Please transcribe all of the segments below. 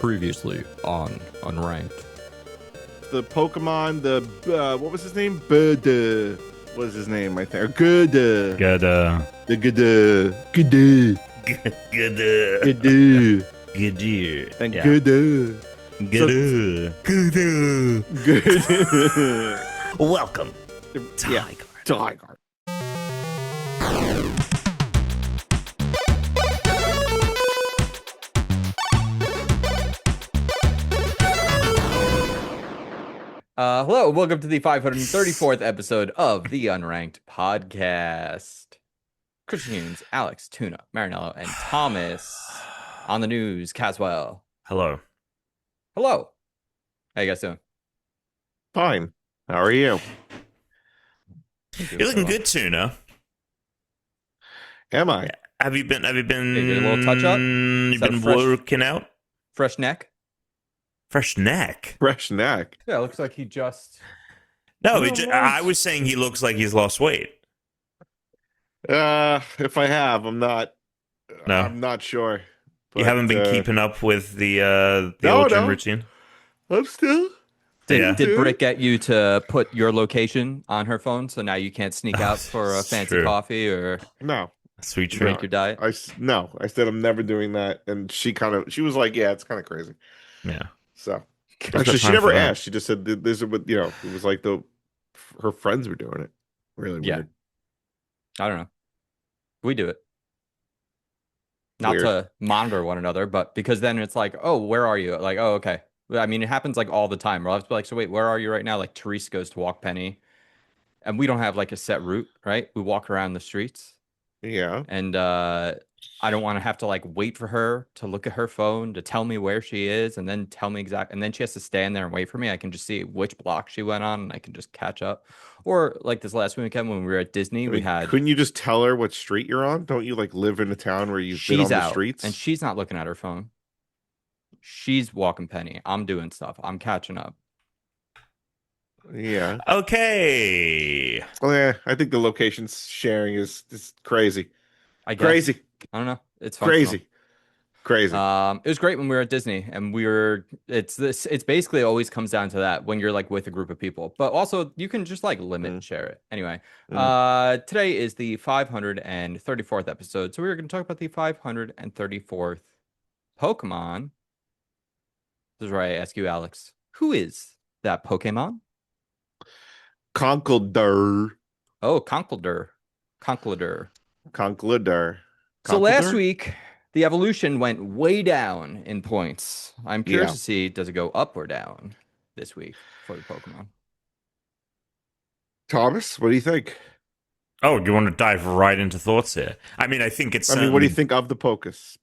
Previously on Unranked. The Pokemon, what was his name? Bud. What was his name? I think. Good. Good. The good. Good. Good. Good. And Yeah. good. Good. Good. Welcome to Yeah. Highguard. To Highguard. Hello, welcome to the 534th episode of the Unranked podcast. Christian Humes, Alex, Tuna, Marinello, and Thomas on the news. Caswell. Hello. Hello. How you guys doing? Fine. How are you? You're looking good, Tuna. Am I? Have you been? Yeah, you did a little touch up? You've Is that been fresh- working out. Fresh neck? Fresh neck. Fresh neck. Yeah, looks like he just... No, No, I was saying he looks like he's lost weight. If I have, I'm not. No. I'm not sure. You But, haven't been keeping up with the No, old gym no. routine. I'm still. Did Dude. Britt get you to put your location on her phone so now you can't sneak out for a It's fancy true. coffee or No. Sweet treat. drink your diet? No. I said I'm never doing that, and she was like, "Yeah, it's kind of crazy." Yeah. So got actually, she time never for that. asked. She just said this is what it was like. Her friends were doing it. Really Yeah. weird. I don't know. We do it. Not Weird. to monitor one another, but because then it's like, oh, where are you? Like, oh, okay. I mean, it happens like all the time. Where I'll have to be like, so wait, where are you right now? Like Therese goes to walk Penny, and we don't have like a set route, right? We walk around the streets, Yeah. and I don't want to have to like wait for her to look at her phone to tell me where she is, and then tell me and then she has to stand there and wait for me. I can just see which block she went on, and I can just catch up. Or like this last weekend when we were at Disney, we had. Couldn't you just tell her what street you're on? Don't you like live in a town where you've been on She's the out, streets? and she's not looking at her phone. She's walking Penny. I'm doing stuff. I'm catching up. Yeah. Okay. Well, yeah. I think the location sharing is crazy. I guess. Crazy. I don't know. It's functional. Crazy. It was great when we were at Disney, and it's basically always comes down to that when you're like with a group of people, but also you can just like limit and share it. Anyway, today is the 534th episode, so we're going to talk about the 534th Pokemon. This is where I ask you, Alex, who is that Pokemon? Conkeldurr. Oh, Conkeldurr. Conkeldurr. Conkeldurr. So last Conkeldurr? week, the evolution went way down in points. I'm curious Yeah. to see, does it go up or down this week for the Pokemon? Thomas, what do you think? Oh, you want to dive right into thoughts here? I mean, I think it's. I mean, what do you think of the Pocus?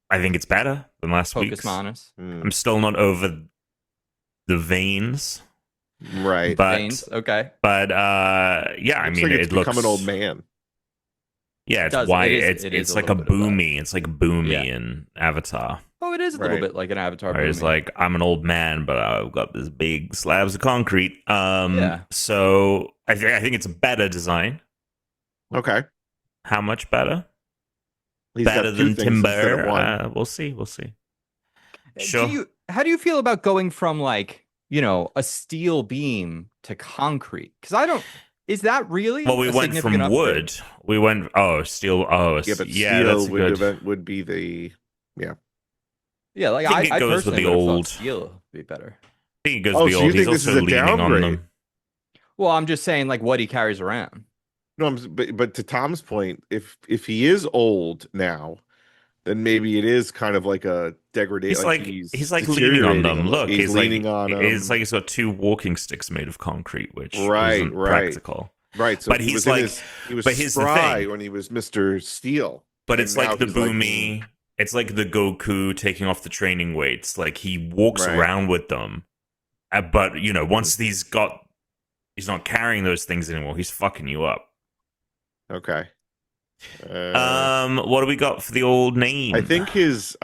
I think it's better than last week's. Pokemon. I'm still not over the veins, Right. but Veins. Okay. but yeah, I Looks mean, like it's it looks become an old man. Yeah, it's does. white. It is It's a like a little bit of that. boomy. It's like boomy Yeah. in Avatar. Oh, it is a little Right. bit like an Avatar. Where it's Boomy. like, I'm an old man, but I've got this big slabs of concrete. Yeah. So I think it's a better design. Okay. How much better? He's Better got two than things instead of timber. one. We'll see. Sure. How do you feel about going from like, a steel beam to concrete? Because is that really? Well, we a went from significant upgrade? wood. We went steel. Yeah, but yeah, that's steel good. would be the Yeah, like I think it I goes with personally the would've thought old. steel would be better. I think it goes Oh, to the so you old. think He's this is also a leaning on downgrade? them. Well, I'm just saying like what he carries around. No. But to Tom's point, if he is old now, then maybe it is kind of like a degradation. He's like leaning on them. Look, he's leaning on them. It's like he's got two walking sticks made of concrete, which Right, isn't right. practical. Right. So But he he's was in like- he was but here's the spry thing. when he was Mr. Steel. But And it's like now the he's boomy. It's like the Goku taking off the training weights. Like he walks Right. around with them, but once he's not carrying those things anymore. He's fucking you up. Okay. What do we got for the old name? I think his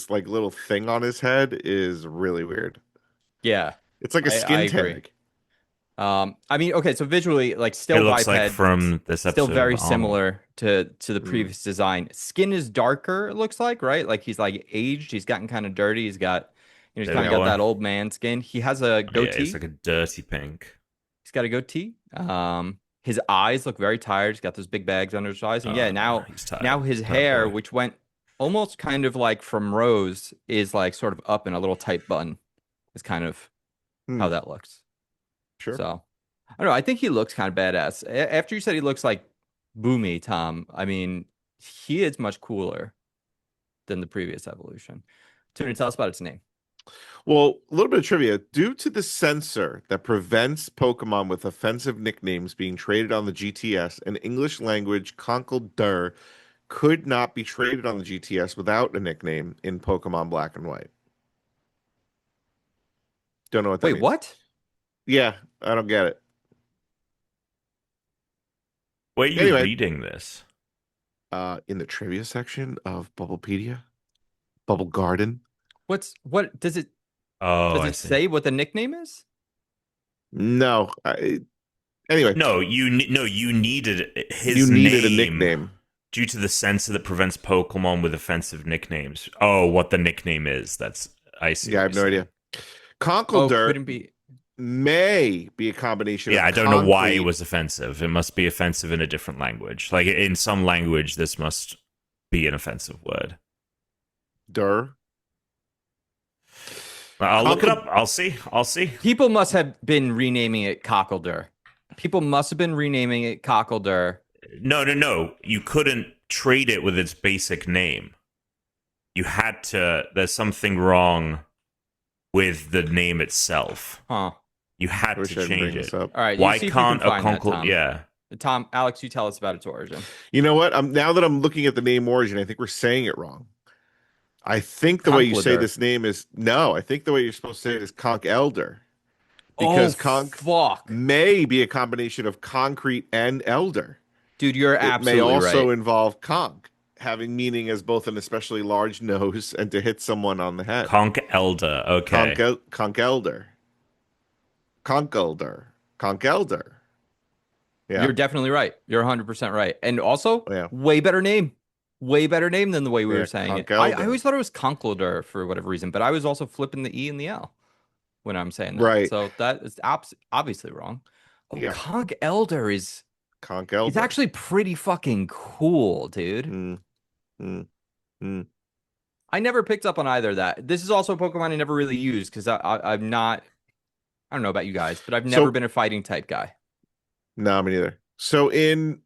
like little thing on his head is really weird. Yeah. It's like a I skin agree. tag. I mean, okay, so visually, like, It still looks like biped, from this still episode very of Arnold. similar to the previous design. Skin is darker, it looks like, right? Like he's like aged. He's gotten kind of dirty. He's got, he's There kind we of got go. that old man skin. He has a Yeah, it's goatee. like a dirty pink. He's got a goatee. His eyes look very tired. He's got those big bags under his eyes. And yeah, He's tired. now his Tired hair, boy. which went almost kind of like from Rose, is like sort of up in a little tight bun. Is kind of how that looks. Sure. So I don't know. I think he looks kind of badass. After you said he looks like Boomy, Tom, I mean, he is much cooler than the previous evolution. Tuna, tell us about its name. Well, a little bit of trivia. Due to the censor that prevents Pokemon with offensive nicknames being traded on the GTS, an English language Conkeldurr could not be traded on the GTS without a nickname in Pokemon Black and White. Don't know what that Wait, means. what? Yeah, I don't get it. Where are you Anyway. reading this? In the trivia section of Bubblepedia, Bubble Garden. What does it Oh, does I it see. say what the nickname is? No. Anyway. No, you needed his You needed name a nickname. due to the censor that prevents Pokemon with offensive nicknames. Oh, what the nickname is. I see. Yeah, I what have no you're idea. saying. Conkeldurr couldn't be. may be a combination Yeah, of I don't know why it concrete- was offensive. It must be offensive in a different language. Like in some language, this must be an offensive word. Dur. I'll look it up. I'll see. People must have been renaming it Conkeldurr. People must have been renaming it Conkeldurr. No. You couldn't trade it with its basic name. You had to. There's something wrong with the name itself. Huh. You had Wish to I didn't change bring it. this up. All right. Why see if you can can't a find that, Conkel? Tom. Yeah. Tom, Alex, you tell us about its origin. You know what? Now that I'm looking at the name origin, I think we're saying it wrong. I think the way you say Conkeldurr. this name is no. I think the way you're supposed to say it is Conkeldurr, because fuck, may be a combination of concrete and elder. dude, you're It may absolutely also right. involve conch, having meaning as both an especially large nose and to hit someone on the head. Conkelder. Okay. Conkeldurr. Conkeldurr. Yeah. You're definitely right. You're 100% right. And also, Yeah. way better name. Way better name than the way we were saying it. I Conkeldurr. always thought it was Conkeldurr for whatever reason, but I was also flipping the E and the L when I'm saying that. Right. So that is obviously wrong. Oh, Yeah. Conkeldurr is Conkeldurr. he's actually pretty fucking cool, dude. I never picked up on either of that. This is also a Pokemon I never really used because I'm not, I don't know about you guys, but I've never been a fighting type guy. No, me neither. So in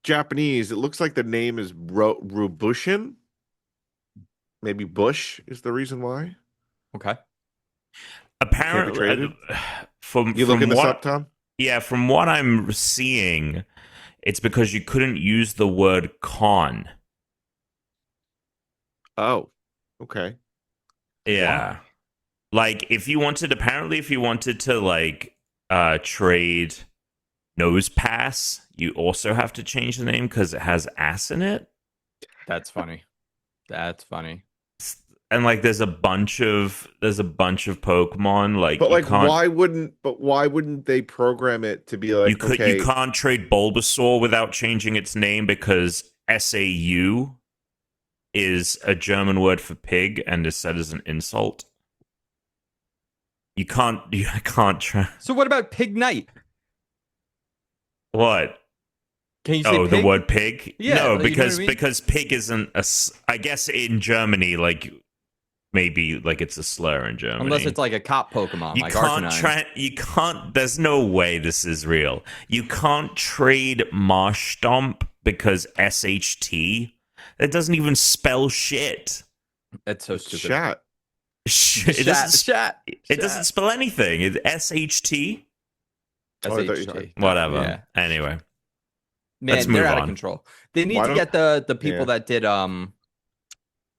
Japanese, it looks like the name is Rubushin. Maybe Bush is the reason why. Okay. Apparently, from You looking this up, Tom? Yeah, from what I'm seeing, it's because you couldn't use the word con. Oh, okay. Yeah. Why? Like if you wanted to like trade Nose Pass, you also have to change the name because it has ass in it. That's funny. That's funny. And like there's a bunch of Pokemon like But you like can't, why wouldn't they program it to be like you can't trade Bulbasaur without changing its name because SAU is a German word for pig and is said as an insult. You can't try. So what about Pig Knight? What? Can you say pig? The word pig? Yeah, No, you know what because I mean? because pig isn't I guess in Germany, like maybe like it's a slur in Germany. Unless it's like a cop Pokemon, You like can't Arcanine. you can't. There's no way this is real. You can't trade Marshtomp because SHT. That doesn't even spell shit. That's so stupid. Chat. It doesn't. Chat. It doesn't spell anything. It's SHT. Oh, I thought you were SHT. talking- Whatever. Yeah. Anyway, Man, Let's they're move out on. of control. They need Why to don't- get the people Yeah. that did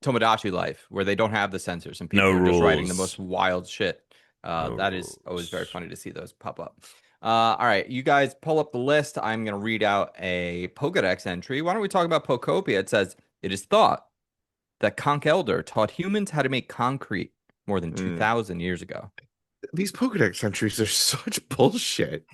Tomodachi Life, where they don't have the censors and people No are just writing the rules. most wild shit. No That is always rules. very funny to see those pop up. All right, you guys pull up the list. I'm going to read out a Pokedex entry. Why don't we talk about Pokopia? It says, it is thought that Conkeldurr taught humans how to make concrete more than 2,000 years ago. These Pokedex entries are such bullshit.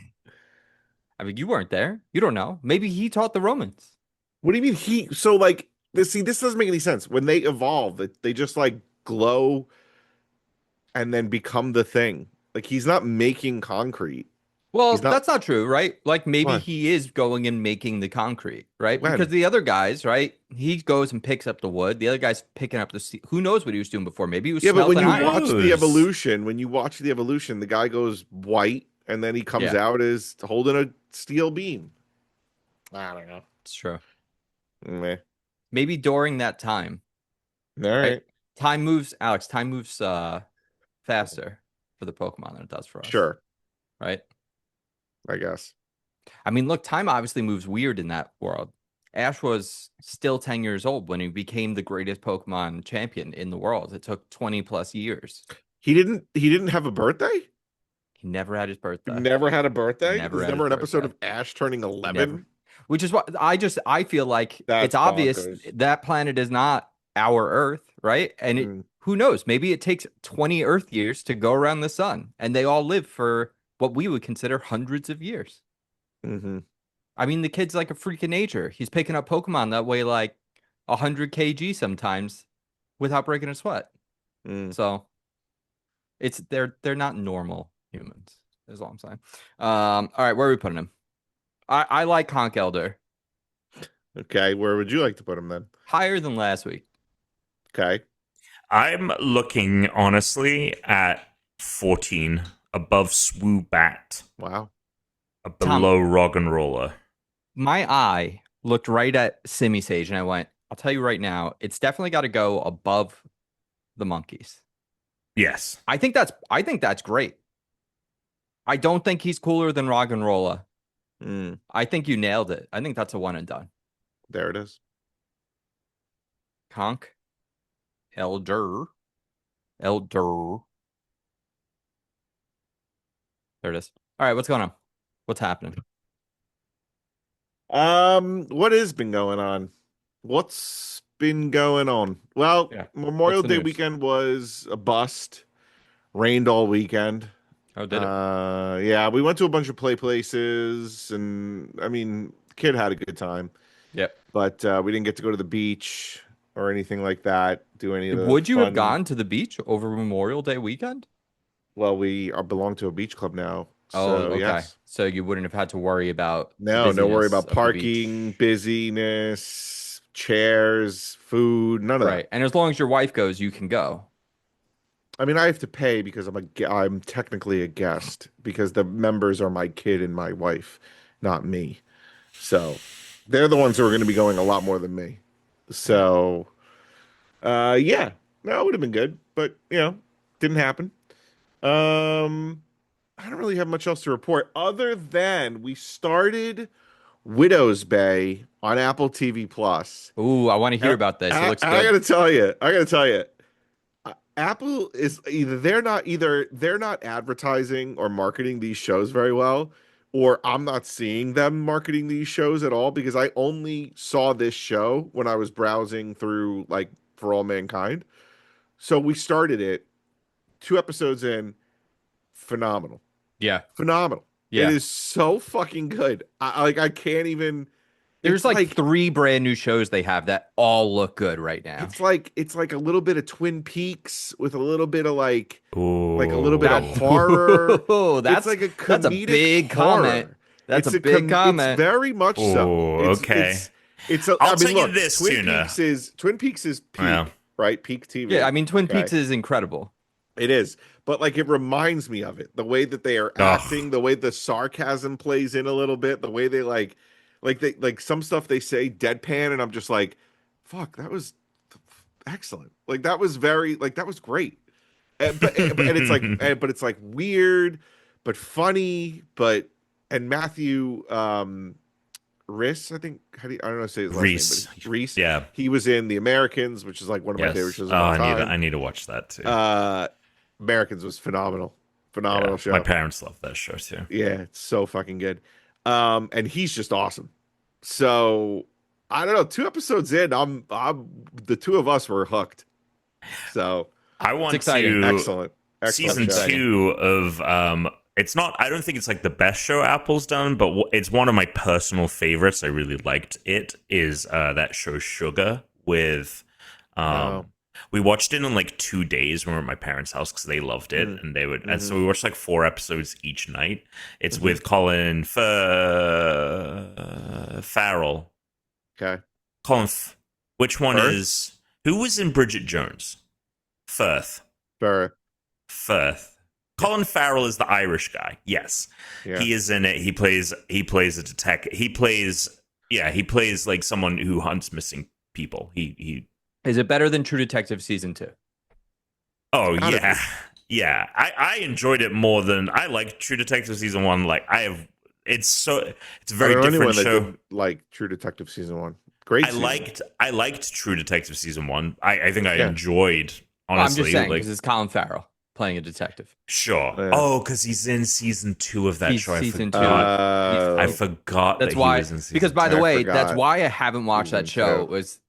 I mean, you weren't there. You don't know. Maybe he taught the Romans. What do you mean he? So like this? See, this doesn't make any sense. When they evolve, they just like glow and then become the thing. Like he's not making concrete. He's Well, not. that's not true, right? Like maybe What? he is going and making the concrete, right? Because When? the other guys, right? He goes and picks up the wood. The other guy's picking up the steel. Who knows what he was doing before? Maybe he was Yeah, but when smelting you Who iron. watch the knows? evolution, the guy goes white and then he comes Yeah, out as holding a steel beam. I don't know. it's true. Meh. Maybe during that time, All right? right. Time moves, Alex, time moves faster for the Pokemon than it does for us, Sure. right? I guess. I mean, look, time obviously moves weird in that world. Ash was still 10 years old when he became the greatest Pokemon champion in the world. It took 20 plus years. He didn't have a birthday? He never had his He birthday. never had a birthday? Never There's had his never an episode birthday. of Ash turning Never. 11? Which is what I feel like it's That's obvious bonkers. that planet is not our Earth, right? And Mm. who knows? Maybe it takes 20 Earth years to go around the sun, and they all live for what we would consider hundreds of years. Mm-hmm. I mean, the kid's like a freak of nature. He's picking up Pokemon that weigh like 100 kg sometimes without breaking a sweat. Mm. So they're not normal humans, is all I'm saying. All right, where are we putting him? I like Conkeldurr. Okay, where would you like to put him then? Higher than last week. Okay. I'm looking honestly at 14 above Swoobat, Wow. below Rog and Roller. My eye looked right at Simisage and I went, I'll tell you right now, it's definitely got to go above the monkeys. Yes. I think that's great. I don't think he's cooler than Roggenrola. Mm. I think you nailed it. I think that's a one and done. There it is. Conk. Elder. There it is. All right, what's going on? What's happening? What has been going on? What's been going on? Well, Yeah. Memorial What's the Day news? weekend was a bust. Rained all weekend. Oh, did it? Yeah, we went to a bunch of places, and I mean, kid had a good time. Yep. But we didn't get to go to the beach or anything like that. Do any of the Would you have fun- gone to the beach over Memorial Day weekend? Well, we are belong to a beach club now, Oh, so okay. yes. So you wouldn't have had to worry about the No worry busyness about of the parking, beach. busyness, chairs, food, none of Right. that. And as long as your wife goes, you can go. I mean, I have to pay because I'm technically a guest because the members are my kid and my wife, not me. So they're the ones who are going to be going a lot more than me. So, yeah, no, it would have been good, but didn't happen. I don't really have much else to report other than we started Widow's Bay on Apple TV Plus. Ooh, I want to hear about this. It looks I good. gotta tell you, Apple is either they're not advertising or marketing these shows very well, or I'm not seeing them marketing these shows at all because I only saw this show when I was browsing through like For All Mankind. So we started it, 2 episodes in, phenomenal. Yeah. Phenomenal. It Yeah. is so fucking good. I can't even. There's It's like 3 brand new shows they have that all look good right now. it's like a little bit of Twin Peaks with a little bit of like a Ooh. little bit of That- horror. Ooh, It's like a comedic that's a big horror. comment. That's It's a big It's comment. very much so. Ooh, okay. I I'll tell mean, you look, this, Twin Tuna. Peaks is peak, Well. right? Peak TV. Yeah, I mean Twin Okay. Peaks is incredible. It is, but like it reminds me of it. The way that they are acting, the way the sarcasm plays in a little bit, the way they like some stuff they say deadpan, and I'm just like, fuck, that was excellent. Like that was that was great. And it's like, but it's like weird, but funny, and Matthew Rhys, I think I don't know how to say his last Reese. name, but Reese. Yeah. He was in The Americans, which is like one of my favorite Yes. shows Oh, of all I time. need to watch that too. Americans was phenomenal Yeah, show. my parents love that show too. Yeah, it's so fucking good. And he's just awesome. So I don't know, 2 episodes in, I'm the two of us were hooked. So I want exciting. to excellent. season show. 2 of it's not. I don't think it's like the best show Apple's done, but it's one of my personal favorites. I really liked it. Is that show Sugar with we watched it in like 2 days when we were at my parents' house because they loved it, and they would. And so we watched like 4 episodes each night. It's with Colin Farrell. Okay. Which one is who was in Bridget Jones? Firth. Colin Farrell is the Irish guy. Yes, he is in it. He plays a detective. He plays like someone who hunts missing people. He is it better than True Detective season 2? Oh yeah, yeah. I enjoyed it more than I liked True Detective season 1. Like it's a very different show. Like True Detective season 1. Great. I liked True Detective season 1. I think I enjoyed. Honestly, I'm just saying because it's Colin Farrell playing a detective. Sure. Yeah. Oh, because he's in season 2 of that show. Season 2. I forgot that's that why. He was in season because by the 2. way, that's why I haven't watched that show. Was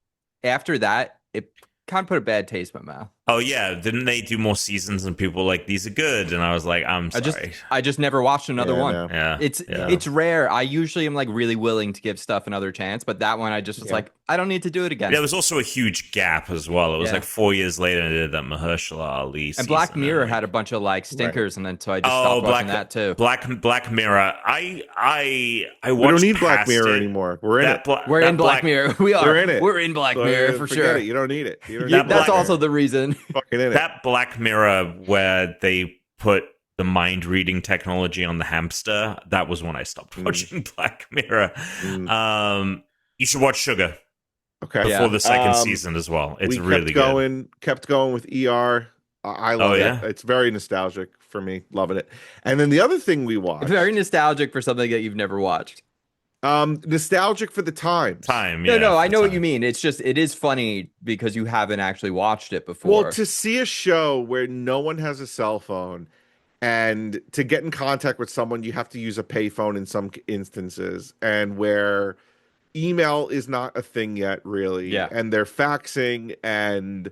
after that, it kind of put a bad taste in my mouth. Oh yeah, didn't they do more seasons and people were like these are good? And I was like, I'm sorry. I just never watched another one. No. Yeah, it's rare. I usually am like really willing to give stuff another chance, but that one I just was like, I don't need to do it again. There was also a huge gap as well. It was like 4 years later they did that Mahershala Ali season. And Black Mirror had a bunch of like stinkers, and then so I just stopped watching that too. Black Mirror. I watched. We don't need Black Mirror anymore. We're in it. We're in Black Mirror. We are. We're in it. We're in Black Mirror for sure. You don't need it. That's also the reason. Fucking in it. That Black Mirror where they put the mind reading technology on the hamster. That was when I stopped watching Black Mirror. You should watch Sugar. Okay. Before the second season as well. It's really good. Kept going with ER. I love it. It's very nostalgic for me. Loving it. And then the other thing we watched. Very nostalgic for something that you've never watched. Nostalgic for the time. No, I know what you mean. It's just, it is funny because you haven't actually watched it before. Well, to see a show where no one has a cell phone and to get in contact with someone, you have to use a payphone in some instances, and where email is not a thing yet, really. Yeah. And they're faxing and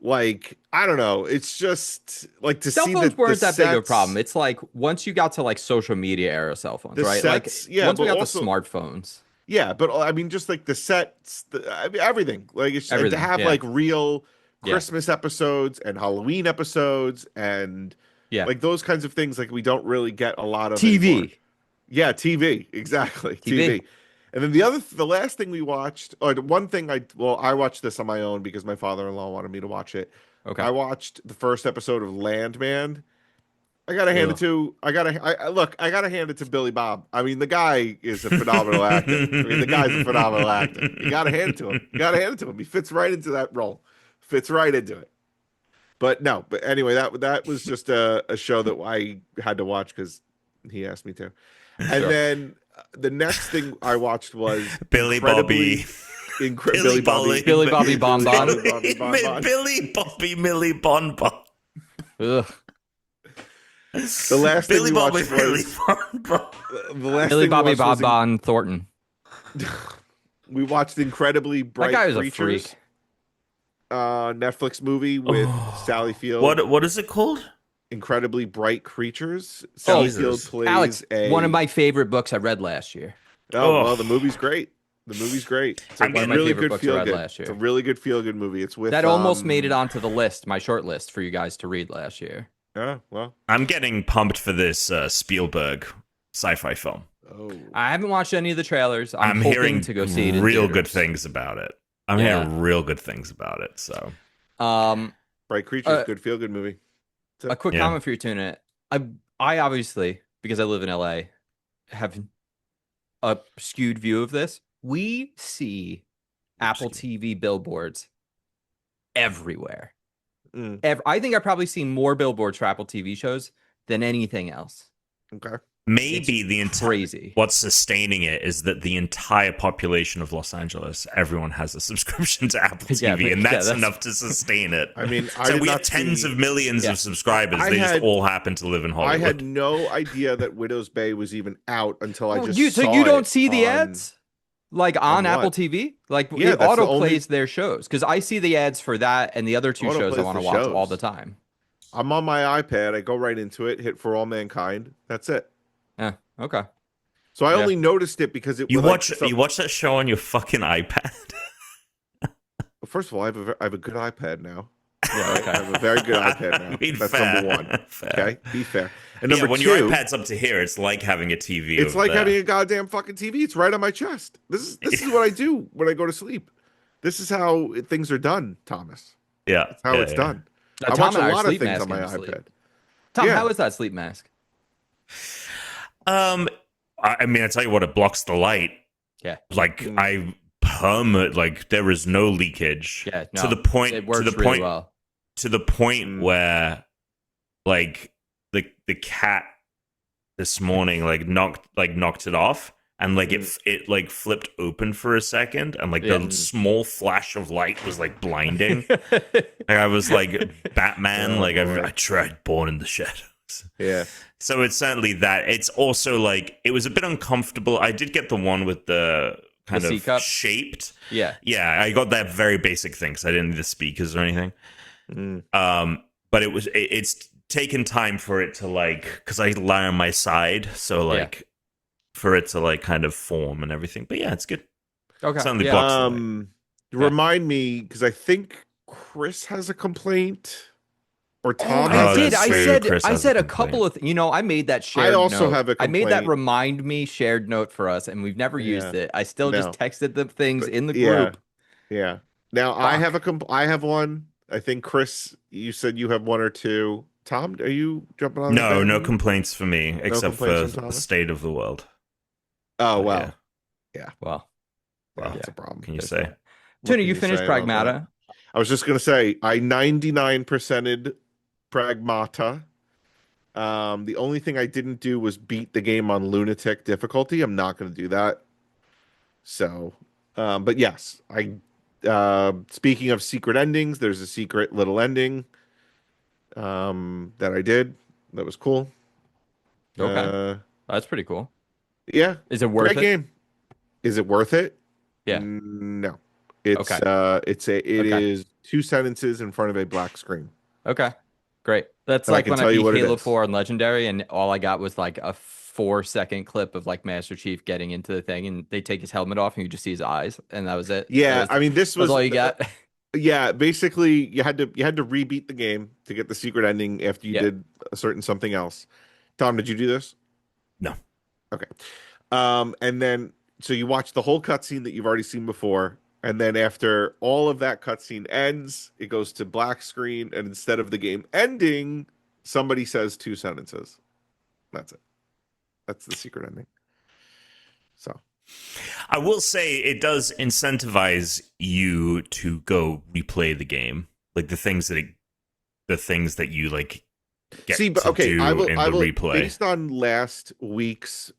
like, I don't know. It's just like to cell see phones weren't that big of a sets, problem. It's like once you got to like social media era cell phones, right? Sets, like once we got the smartphones. Yeah, but I mean, just like the sets, everything. Like it's and to have like real Christmas episodes and Halloween episodes and like those kinds of things. Like we don't really get a lot of TV. Anymore. Yeah, TV, exactly. TV. And then the last thing we watched, or the one thing I watched this on my own because my father-in-law wanted me to watch it. Okay. I watched the first episode of Landman. I gotta hand it to I gotta hand it to Billy Bob. I mean, the guy is a phenomenal actor. The guy's a phenomenal actor. You gotta hand it to him. He fits right into that role. Fits right into it. But anyway, that was just a show that I had to watch because he asked me to. And then the next thing I watched was Billy Bobby Bon Bon. Billy Bobby Millie Bon Bon. Ugh. The last thing we watched was Billy Bobby Bon Bon Thornton. We watched Incredibly Bright That guy is Creatures. A freak. Netflix movie with Sally Field. What is it called? Incredibly Bright Creatures. Sally Field plays Alex, one of my favorite books I read last year. Well, the movie's great. It's one of my favorite books I read last year. It's a really good feel-good movie. It's with that almost made it onto the list, my short list for you guys to read last year. Oh, well. I'm getting pumped for this Spielberg sci-fi film. Oh. I haven't watched any of the trailers. I'm hearing to go see it in real theaters. good things about it. I'm hearing real good things about it. So, Bright Creatures, good feel-good movie. A quick comment for you, Tuna. I obviously, because I live in LA, have a skewed view of this. We see Apple TV billboards everywhere. I think I've probably seen more billboards for Apple TV shows than anything else. Okay. Maybe crazy. What's sustaining it is that the entire population of Los Angeles, everyone has a subscription to Apple TV, and that's enough to sustain it. I mean, so we have tens of millions of subscribers. They just all happen to live in Hollywood. I had no idea that Widow's Bay was even out until I just saw it. So you don't see the ads? Like on Apple TV? Like it auto plays their shows. Because I see the ads for that and the other two shows I want to watch all the time. I'm on my iPad. I go right into it, hit For All Mankind. That's it. Yeah. Okay. So I Yeah. only noticed it because it You was you watch that show on your fucking iPad? First of all, I have a good iPad now. Yeah. Right? Okay. I have a very good iPad now. I mean, That's fair. number one. Fair. Okay, be fair. And Yeah, number when two, your iPad's up to here, it's like having a TV. it's over like there. having a goddamn fucking TV. It's right on my chest. This is what I do when I go to sleep. This is how things are done, Thomas. Yeah, That's how it's done. Now, I Tom watch a and I are lot of sleep things on masking my to sleep. iPad. Tom, Yeah. how is that sleep mask? I mean, I tell you what, it blocks the light. Yeah. Like like there is no leakage. Yeah. No, to the point. It works to the really point. well. To the point where, like, the cat this morning knocked it off, and like it like flipped open for a second, and like the small flash of light was like blinding. Like, I was like Batman. I tried Born in the Shadows. Yeah. So it's certainly that. It's also like it was a bit uncomfortable. I did get the one with the kind of C-cup? shaped. Yeah. Yeah, I got that very basic thing because I didn't need the speakers or anything. But it's taken time for it to like, because I lie on my side, so like for it to like kind of form and everything. But yeah, it's good. Okay. Certainly blocks the light. Remind me, because I think Chris has a complaint. Or Tom I has did. a I complaint. said a couple of. I made that shared. I also note. have a I made that complaint. remind me shared note for us, and we've never used it. I still just texted the things in the group. Yeah. Now I have one. I think Chris, you said you have one or two. Tom, are you jumping on? No complaints for me except for the state of the world. Oh well. Yeah. Well, that's a problem. Can you say? Tuna, you finished Pragmata? I was just gonna say I 99%ed Pragmata. The only thing I didn't do was beat the game on lunatic difficulty. I'm not going to do that. So, but yes, speaking of secret endings, there's a secret little ending that I did. That was cool. Okay. That's pretty cool. Yeah. Is it worth it? Game. Is it worth it? Yeah. No. It's okay. It is 2 sentences in front of a black screen. Okay. Great. That's And like when I beat Halo is. 4 on Legendary, and all I got was like a 4-second clip of like Master Chief getting into the thing, and they take his helmet off, and you just see his eyes, and that was it. Yeah, I mean, this was all you got. Yeah, basically, you had to rebeat the game to get the secret ending after you did a certain something else. Tom, did you do this? No. Okay. And then so you watch the whole cutscene that you've already seen before. And then after all of that cutscene ends, it goes to black screen, and instead of the game ending, somebody says 2 sentences. That's it. That's the secret ending. So, I will say it does incentivize you to go replay the game, like the things that you like get to do I will replay. Based on last week's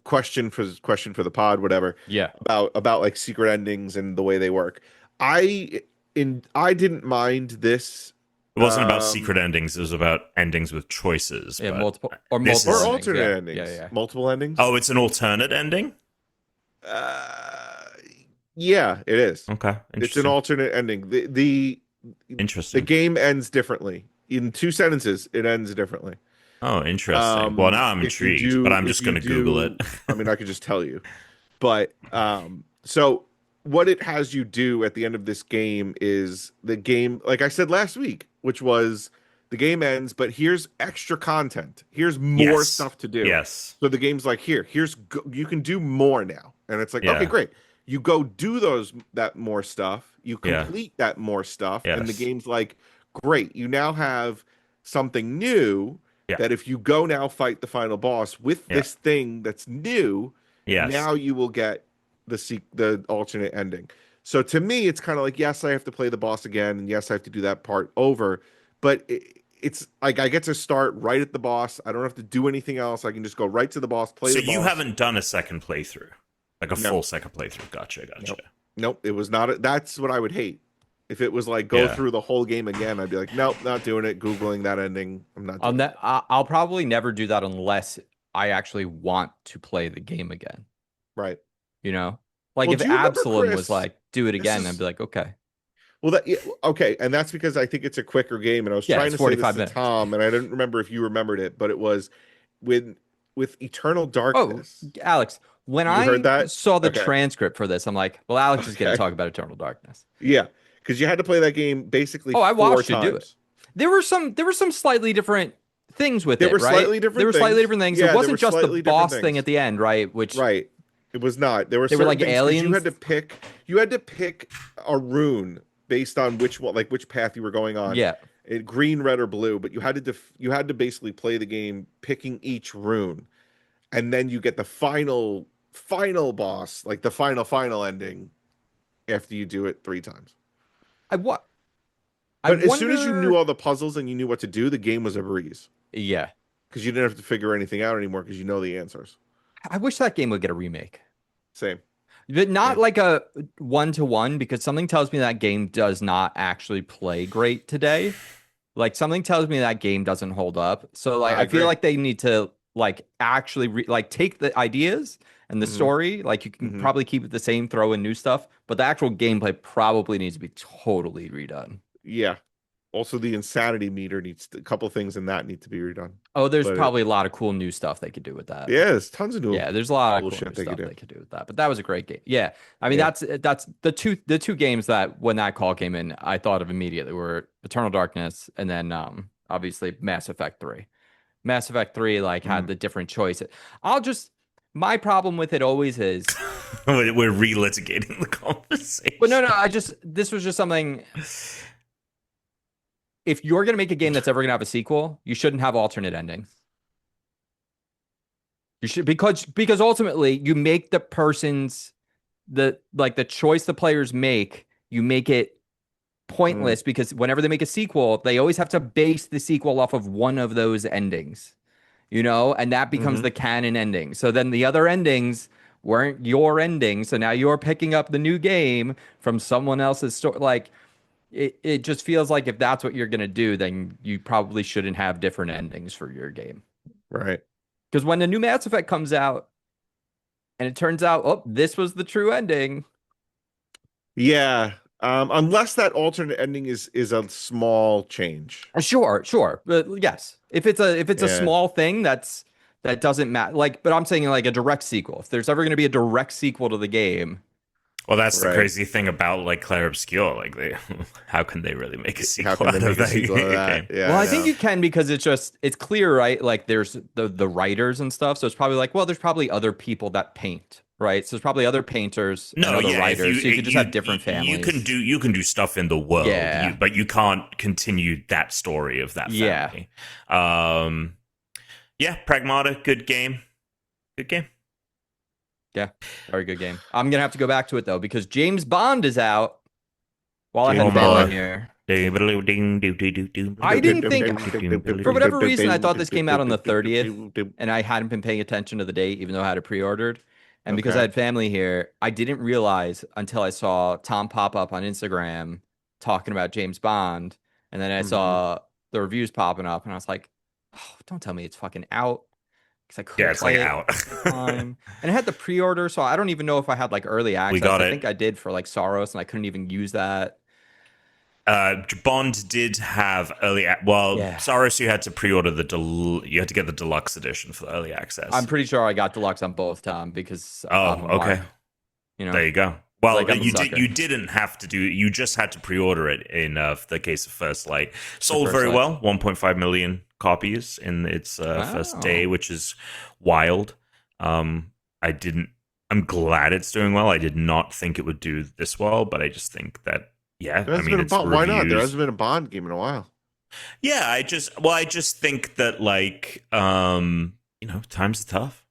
question for the pod, whatever. Yeah. About like secret endings and the way they work. I didn't mind this. It wasn't about secret endings. It was about endings with choices. Yeah, multiple alternate endings. Yeah. Multiple endings. Oh, it's an alternate ending. Yeah, it is. Okay, it's an alternate ending. The interesting. The game ends differently. In 2 sentences, it ends differently. Oh, interesting. Well, now I'm intrigued, but I'm just going to Google it. I mean, I could just tell you. But so what it has you do at the end of this game is the game, like I said last week, which was the game ends, but here's extra content. Here's more stuff to do. Yes. So the game's like, you can do more now. And it's like, okay, great. You go do that more stuff. You complete that more stuff. Yes. And the game's like, great. You now have something new that if you go now fight the final boss with this thing that's new, now you will get the alternate ending. So to me, it's kind of like, yes, I have to play the boss again, and yes, I have to do that part over. But it's like I get to start right at the boss. I don't have to do anything else. I can just go right to the boss, play the boss. So you haven't done a second playthrough, like a full second playthrough. Gotcha. Nope. It was not. That's what I would hate. If it was like go through the whole game again, I'd be like, nope, not doing it. Googling that ending. I'm not doing that. I'll probably never do that unless I actually want to play the game again. Right. Like if Absalom was like, do it again, I'd be like, okay. Well, that okay, and that's because I think it's a quicker game. And I was Yeah, trying it's to say this 45 to minutes. Tom, and I didn't remember if you remembered it, but it was with Eternal Oh, Darkness. Alex, when You heard I that? saw the Okay, transcript for this, I'm like, well, Alex is going to okay, talk about Eternal Darkness. yeah, because you had to play that game basically Oh, I four watched you do it. times. There were some slightly different things with There it, were right? slightly There different were slightly things. different things. It Yeah, there were wasn't just the slightly different boss thing things. at the end, right? Which Right. It was not. There were they were certain like things because aliens. you had to pick a rune based on which one, like which path you were going on. Yeah. Green, red, or blue, but you had to basically play the game picking each rune, and then you get the final boss, like the final ending after you do it three times. I what? I But as soon as you knew wonder. all the puzzles and you knew what to do, the game was a breeze Yeah. because you didn't have to figure anything out anymore because you know the answers. I wish that game would get a remake. Same. But not Same. like a one-to-one, because something tells me that game does not actually play great today. Like something tells me that game doesn't hold up. So like I I feel agree. like they need to like actually like take the ideas and the Hmm. story. Like you can Hmm. probably keep it the same, throw in new stuff, but the actual gameplay probably needs to be totally redone. Yeah. Also, the insanity meter needs a couple things in that need to be redone. Oh, there's But probably a lot of cool new stuff they could do with that. yeah, there's tons of new Yeah, there's a lot of cool cool new shit they could stuff do. they could do with that. But that was a great game. Yeah. I mean, Yeah. that's the two games that when that call came in, I thought of immediately were Eternal Darkness and then obviously Mass Effect 3. Mass Effect 3 like had Mm. the different choices. I'll just my problem with it always is We're relitigating the conversation. but no, this was just something. If you're gonna make a game that's ever gonna have a sequel, you shouldn't have alternate endings. You should because ultimately you make the person's the choice the players make, you make it Mm. pointless because whenever they make a sequel, they always have to base the sequel off of one of those endings, and that becomes Hmm. the canon ending. So then the other endings weren't your ending. So now you're picking up the new game from someone else's story. Like it just feels like if that's what you're gonna do, then you probably shouldn't have different endings for your game. Right. Because when the new Mass Effect comes out and it turns out, oh, this was the true ending. Yeah. Unless that alternate ending is a small change. Sure. But yes, if it's a Yeah. small thing that doesn't matter. Like, but I'm saying like a direct sequel. If there's ever going to be a direct sequel to the game, Well, that's the Right. crazy thing about like Claire Obscure. Like, how can they really make a How sequel can out they of make a that sequel to game? that? Yeah, well, I I think know. you can because it's clear, right? Like there's the writers and stuff. So it's probably like, well, there's probably other people that paint, right? So there's probably other painters and No, other yeah, if writers. So you could just have different you can families. do stuff in the world, Yeah. but you can't continue that story of that Yeah. family. Yeah, Pragmata, good game, good game. Yeah. Very good game. I'm gonna have to go back to it though because James Bond is out. While I had James family Bond. here. I didn't think- For whatever reason, I thought this came out on the 30th, and I hadn't been paying attention to the date, even though I had it pre-ordered. And because I Okay. had family here, I didn't realize until I saw Tom pop up on Instagram talking about James Bond, and then I saw the reviews popping up, and I was like, "Oh, don't tell me it's fucking out," because I couldn't Yeah, it's like play it out. at the time. And I had the pre-order, so I don't even know if I had like early access. got I it. think I did for like Soros, and I couldn't even use that. Bond did have well, Yeah. Saros, you had to pre-order you had to get the deluxe edition for the early access. I'm pretty sure I got deluxe on both, Tom, because Oh, I'm a okay. mark, There you go. Well, Like, I'm a you sucker. didn't have to you just had to pre-order it in the case of First Light. Sold First very Light. well, 1.5 million copies in its first day, which is wild. I'm glad it's doing well. I did not think it would do this well, but I just think that it's Why not? There reviews. hasn't been a Bond game in a while. Yeah, I just think that like times are tough.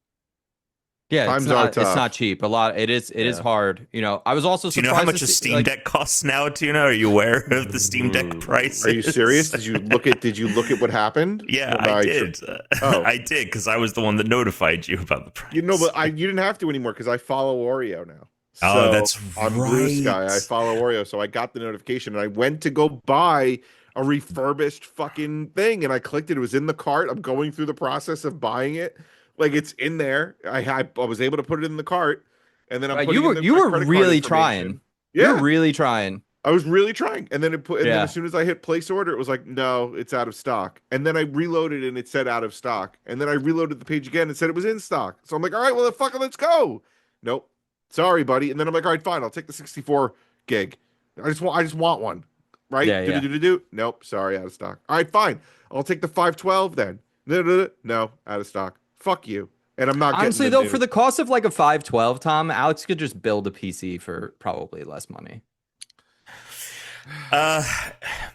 Yeah, Times it's are not tough. cheap. It is Yeah. hard. I was also Do you know surprised how much to a see, Steam like, Deck costs now, Tuna? Are you aware of the Steam Deck price? Are you serious? Did you look at what happened? Yeah, When I did. Oh. I did because I was the one that notified you about the price. But you didn't have to anymore because I follow Oreo now. Oh, So that's on Blue Sky, I right. follow Oreo, so I got the notification and I went to go buy a refurbished fucking thing, and I clicked it. It was in the cart. I'm going through the process of buying it. Like it's in there. I was able to put it in the cart, and then I'm putting in you my were credit card really information. trying. You were Yeah. really trying. I was really trying. And then then Yeah. as soon as I hit place order, it was like, no, it's out of stock. And then I reloaded and it said out of stock. And then I reloaded the page again and said it was in stock. So I'm like, all right, well then fucking let's go. Nope. Sorry, buddy. And then I'm like, all right, fine, I'll take the 64 gig. I just want one. Right? Yeah, yeah. Do. Nope, sorry, out of stock. All right, fine. I'll take the 512 then. No, out of stock. Fuck you. And I'm not Honestly, getting the though, new. for the cost of like a 512, Tom, Alex could just build a PC for probably less money.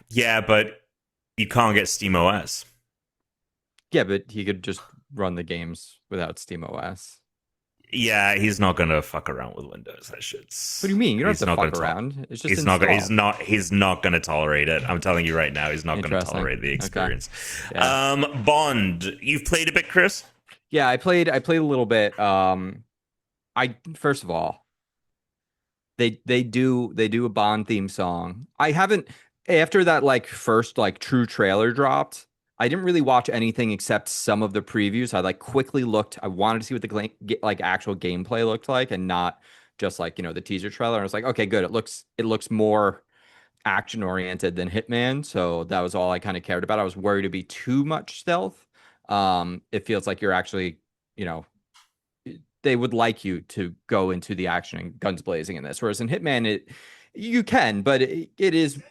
Yeah, but you can't get Steam OS. Yeah, but he could just run the games without Steam OS. Yeah, he's not gonna fuck around with Windows. That shit's. What do you mean? You don't have to fuck around. It's just he's not gonna tolerate it. I'm telling you right now, he's not gonna tolerate the experience. Okay. Yeah. Bond, you've played a bit, Chris? Yeah, I played a little bit. First of all, they do a Bond theme song. I haven't, after that like first like true trailer dropped, I didn't really watch anything except some of the previews. I like quickly looked. I wanted to see what the like actual gameplay looked like, and not just like, you know, the teaser trailer. And I was like, okay, good. It looks more action oriented than Hitman. So that was all I kind of cared about. I was worried it'd be too much stealth. It feels like you're actually, you know, they would like you to go into the action and guns blazing in this. Whereas in Hitman, you can, but it is.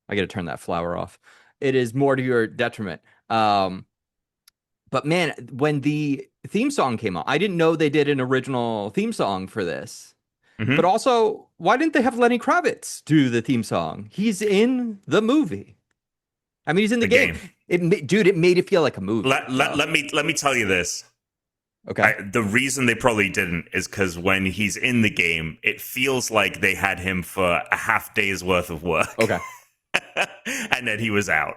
I got to turn that flower off. It is more to your detriment. But man, when the theme song came out, I didn't know they did an original theme song for this. Mm-hmm. But also, why didn't they have Lenny Kravitz do the theme song? He's in the movie. I mean, he's in the game. It made it feel like a movie. Let me tell you this. Okay. The reason they probably didn't is because when he's in the game, it feels like they had him for a half day's worth of work. Okay. And then he was out.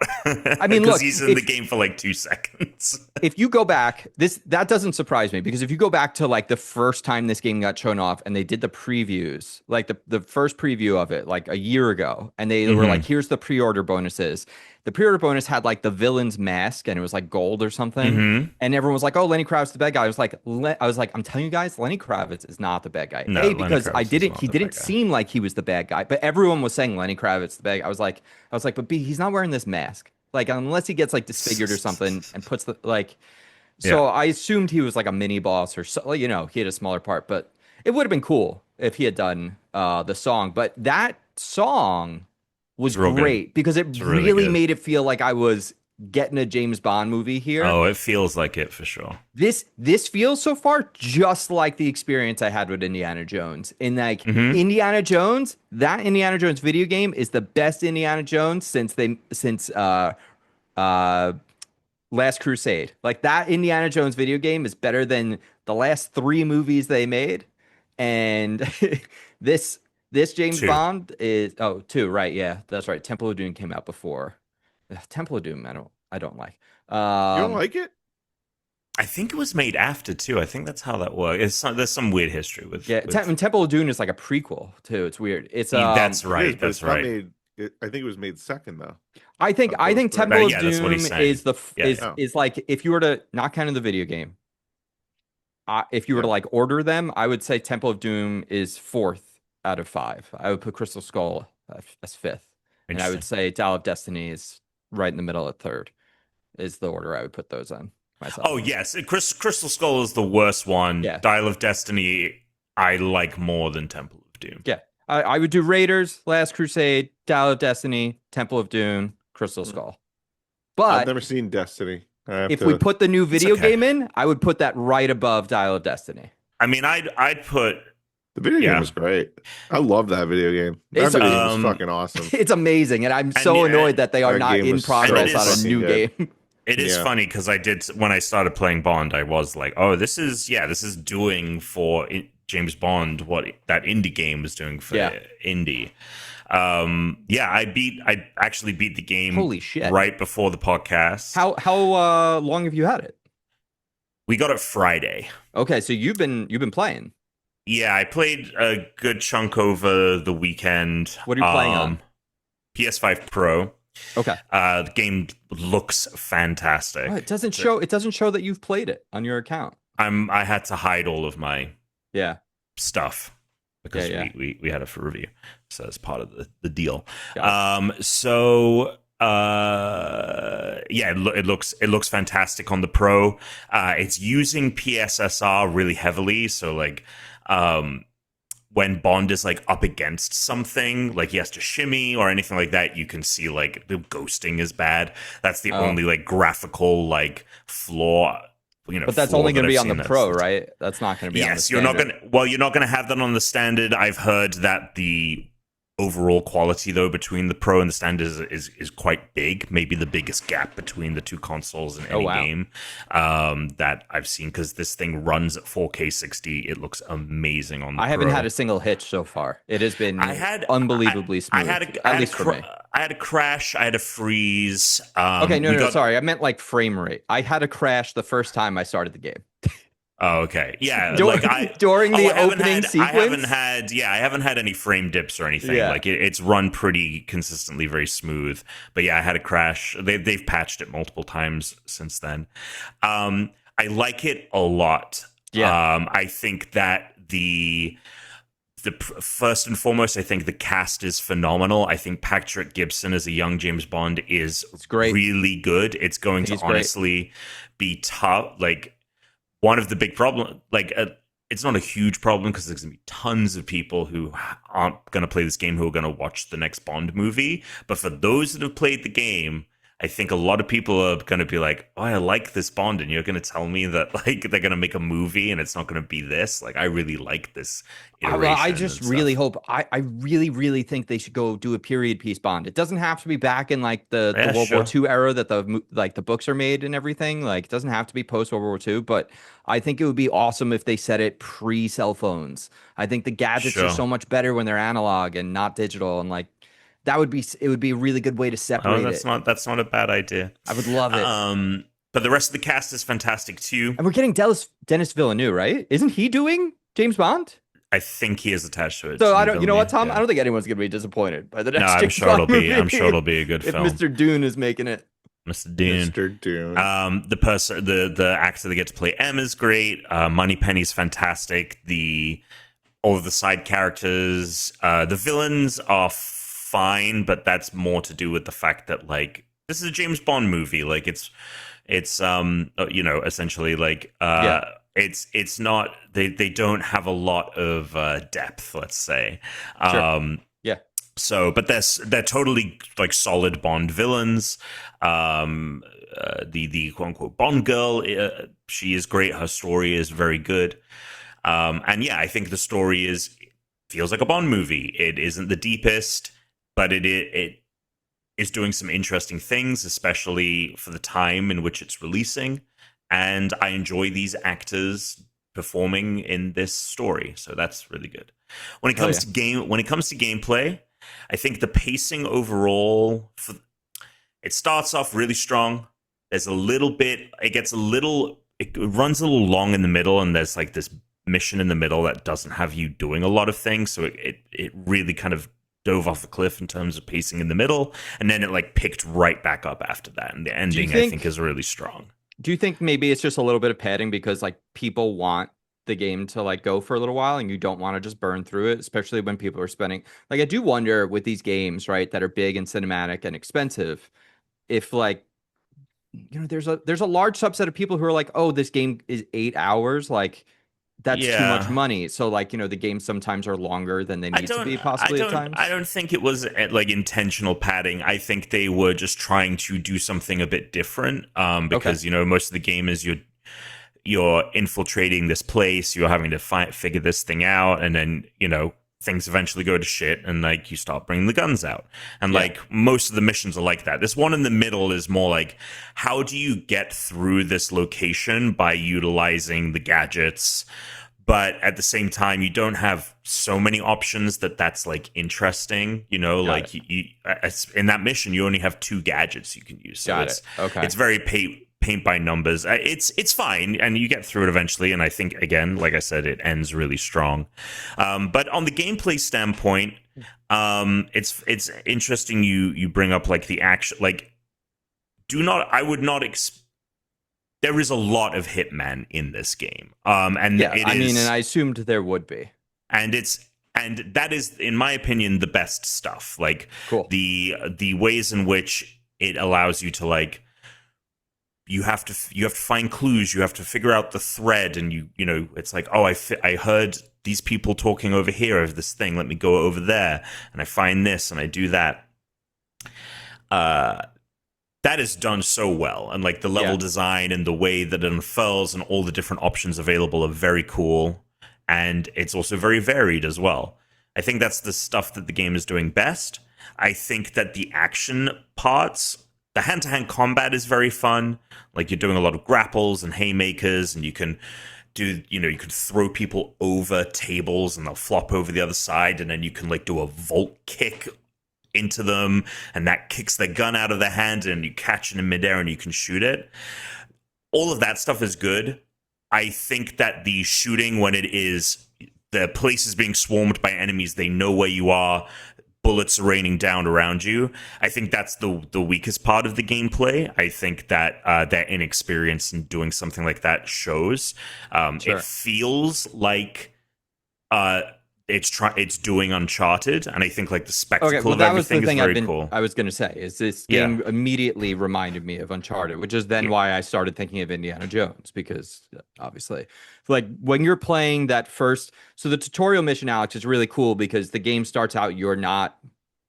I mean, look, he's in the game for like 2 seconds. If you go back, that doesn't surprise me, because if you go back to like the first time this game got shown off and they did the previews, like the first preview of it, like a year ago, and they were like, here's the pre-order bonuses. The pre-order bonus had like the villain's mask, and it was like gold or something. And everyone was like, oh, Lenny Kravitz the bad guy. I was like, I'm telling you guys, Lenny Kravitz is not the bad guy. No, because he didn't seem like he was the bad guy, but everyone was saying Lenny Kravitz the bad guy. I was like, but B, he's not wearing this mask. Like, unless he gets like disfigured or something and puts the like. So I assumed he was like a mini boss or so, you know, he had a smaller part, but it would have been cool if he had done the song. But that song was great because it really made it feel like I was getting a James Bond movie here. Oh, it feels like it for sure. This feels so far just like the experience I had with Indiana Jones. In like Indiana Jones, that Indiana Jones video game is the best Indiana Jones since Last Crusade. Like, that Indiana Jones video game is better than the last 3 movies they made. And this James Bond is 2, right? Yeah, that's right. Temple of Doom came out before. Temple of Doom, I don't like. You don't like it? I think it was made after too. I think that's how that works. There's some weird history with. Temple of Doom is like a prequel too. It's weird. It's that's right. That's right. I think it was made second though. I think Temple of Doom is like, if you were to not count in the video game, if you were to like order them, I would say Temple of Doom is 4th out of 5. I would put Crystal Skull as 5th, and I would say Dial of Destiny is right in the middle at 3rd. Is the order I would put those on myself. Oh yes, Crystal Skull is the worst one. Yeah. Dial of Destiny I like more than Temple of Doom. Yeah. I would do Raiders, Last Crusade, Dial of Destiny, Temple of Doom, Crystal Skull. But I've never seen Destiny. If we put the new video game in, I would put that right above Dial of Destiny. I mean, I'd put the video game was great. I love that video game. That video game is fucking awesome. It's amazing, and I'm so annoyed that they are not in progress on a new game. It is funny because when I started playing Bond, I was like, oh, this is doing for James Bond what that indie game was doing for indie. I actually beat the game. Holy shit. Right before the podcast. How long have you had it? We got it Friday. Okay, so you've been playing. Yeah, I played a good chunk over the weekend. What are you playing on? PS5 Pro. Okay. The game looks fantastic. Oh, it doesn't show that you've played it on your account. I had to hide all of my stuff. because we had it for review, so that's part of the deal. Got It looks fantastic on the Pro. It's using PSSR really heavily, so like when Bond is like up against something, like he has to shimmy or anything like that, you can see like the ghosting is bad. That's the only like graphical like flaw. But that's only going to be on the Pro, right? That's not going to be on the standard. You're not going to have that on the standard. I've heard that the overall quality, though, between the Pro and the standard is quite big. Maybe the biggest gap between the two consoles in any game that I've seen, because this thing runs at 4K 60. It looks amazing on the Pro. I haven't had a single hitch so far. It has been unbelievably smooth, at least for me. I had a crash. I had a freeze. Sorry. I meant like frame rate. I had a crash the first time I started the game. Oh, okay. Yeah. During the opening sequence? I haven't had any frame dips or anything. Yeah. Like it's run pretty consistently, very smooth. But yeah, I had a crash. They've patched it multiple times since then. I like it a lot. Yeah. I think that the first and foremost, I think the cast is phenomenal. I think Patrick Gibson as a young James Bond is really good. It's going to honestly be tough. Like, one of the big problems, it's not a huge problem because there's going to be tons of people who aren't going to play this game who are going to watch the next Bond movie. But for those that have played the game, I think a lot of people are going to be like, oh, I like this Bond, and you're going to tell me that like they're going to make a movie and it's not going to be this. Like, I really like this iteration. I just really hope. I really, really think they should go do a period piece Bond. It doesn't have to be back in like the World War II era that the books are made and everything. Like, it doesn't have to be post World War II. But I think it would be awesome if they set it pre cell phones. I think the gadgets are so much better when they're analog and not digital, and like. It would be a really good way to separate it. That's not a bad idea. I would love it. But the rest of the cast is fantastic too. And we're getting Dennis Villeneuve, right? Isn't he doing James Bond? I think he is attached to it. So you know what, Tom? Yeah. I don't think anyone's going to be disappointed by the next. I'm sure it'll be a good if film. Mr. Dune is making it. Mr. Dune. The actor that gets to play M is great. Moneypenny's fantastic. All of the side characters, the villains are fine, but that's more to do with the fact that like this is a James Bond movie. Like it's essentially like it's not they don't have a lot of depth, let's say. So, but they're totally like solid Bond villains. The quote unquote Bond girl, she is great. Her story is very good. And yeah, I think the story feels like a Bond movie. It isn't the deepest, but it is doing some interesting things, especially for the time in which it's releasing. And I enjoy these actors performing in this story, so that's really good. When it comes to gameplay, I think the pacing overall, it starts off really strong. There's a little bit, it runs a little long in the middle, and there's like this mission in the middle that doesn't have you doing a lot of things, so it really kind of dove off the cliff in terms of pacing in the middle, and then it like picked right back up after that, and the ending I think is really strong. Do you think maybe it's just a little bit of padding because like people want the game to like go for a little while and you don't want to just burn through it, especially when people are spending, like, I do wonder with these games, right, that are big and cinematic and expensive, if like, you know, there's a large subset of people who are like, oh, this game is 8 hours, like that's too much money. So like, you know, the games sometimes are longer than they need to be possibly at times. I don't think it was like intentional padding. I think they were just trying to do something a bit different because, you know, most of the game is you're infiltrating this place, you're having to figure this thing out, and then, you know, things eventually go to shit and like you start bringing the guns out. And like most of the missions are like that. This one in the middle is more like, how do you get through this location by utilizing the gadgets? But at the same time, you don't have so many options that's like interesting, you know, like you, in that mission, you only have 2 gadgets you can use. So it's very paint by numbers. It's fine, and you get through it eventually. And I think, again, like I said, it ends really strong. But on the gameplay standpoint, it's interesting you bring up like the action. Like, I would not there is a lot of Hitman in this game. And and I assumed there would be. And it's And that is, in my opinion, the best stuff. Like Cool. the ways in which it allows you to like, you have to find clues, you have to figure out the thread, and you know it's like, oh, I heard these people talking over here of this thing, let me go over there and I find this and I do that. That is done so well, and like the level design and the way that it unfurls and all the different options available are very cool, and it's also very varied as well. I think that's the stuff that the game is doing best. I think that the action parts, the hand-to-hand combat is very fun. Like, you're doing a lot of grapples and haymakers, and you can do, you know, you can throw people over tables and they'll flop over the other side, and then you can like do a vault kick into them, and that kicks their gun out of their hand, and you catch it in midair and you can shoot it. All of that stuff is good. I think that the shooting, when it is the place is being swarmed by enemies, they know where you are, bullets are raining down around you, I think that's the weakest part of the gameplay. I think that their inexperience in doing something like that shows. It feels like it's doing Uncharted, and I think like the spectacle of everything is very cool. I was going to say is this game immediately reminded me of Uncharted, which is then why I started thinking of Indiana Jones, because obviously, like when you're playing that first, so the tutorial mission, Alex, is really cool because the game starts out, you're not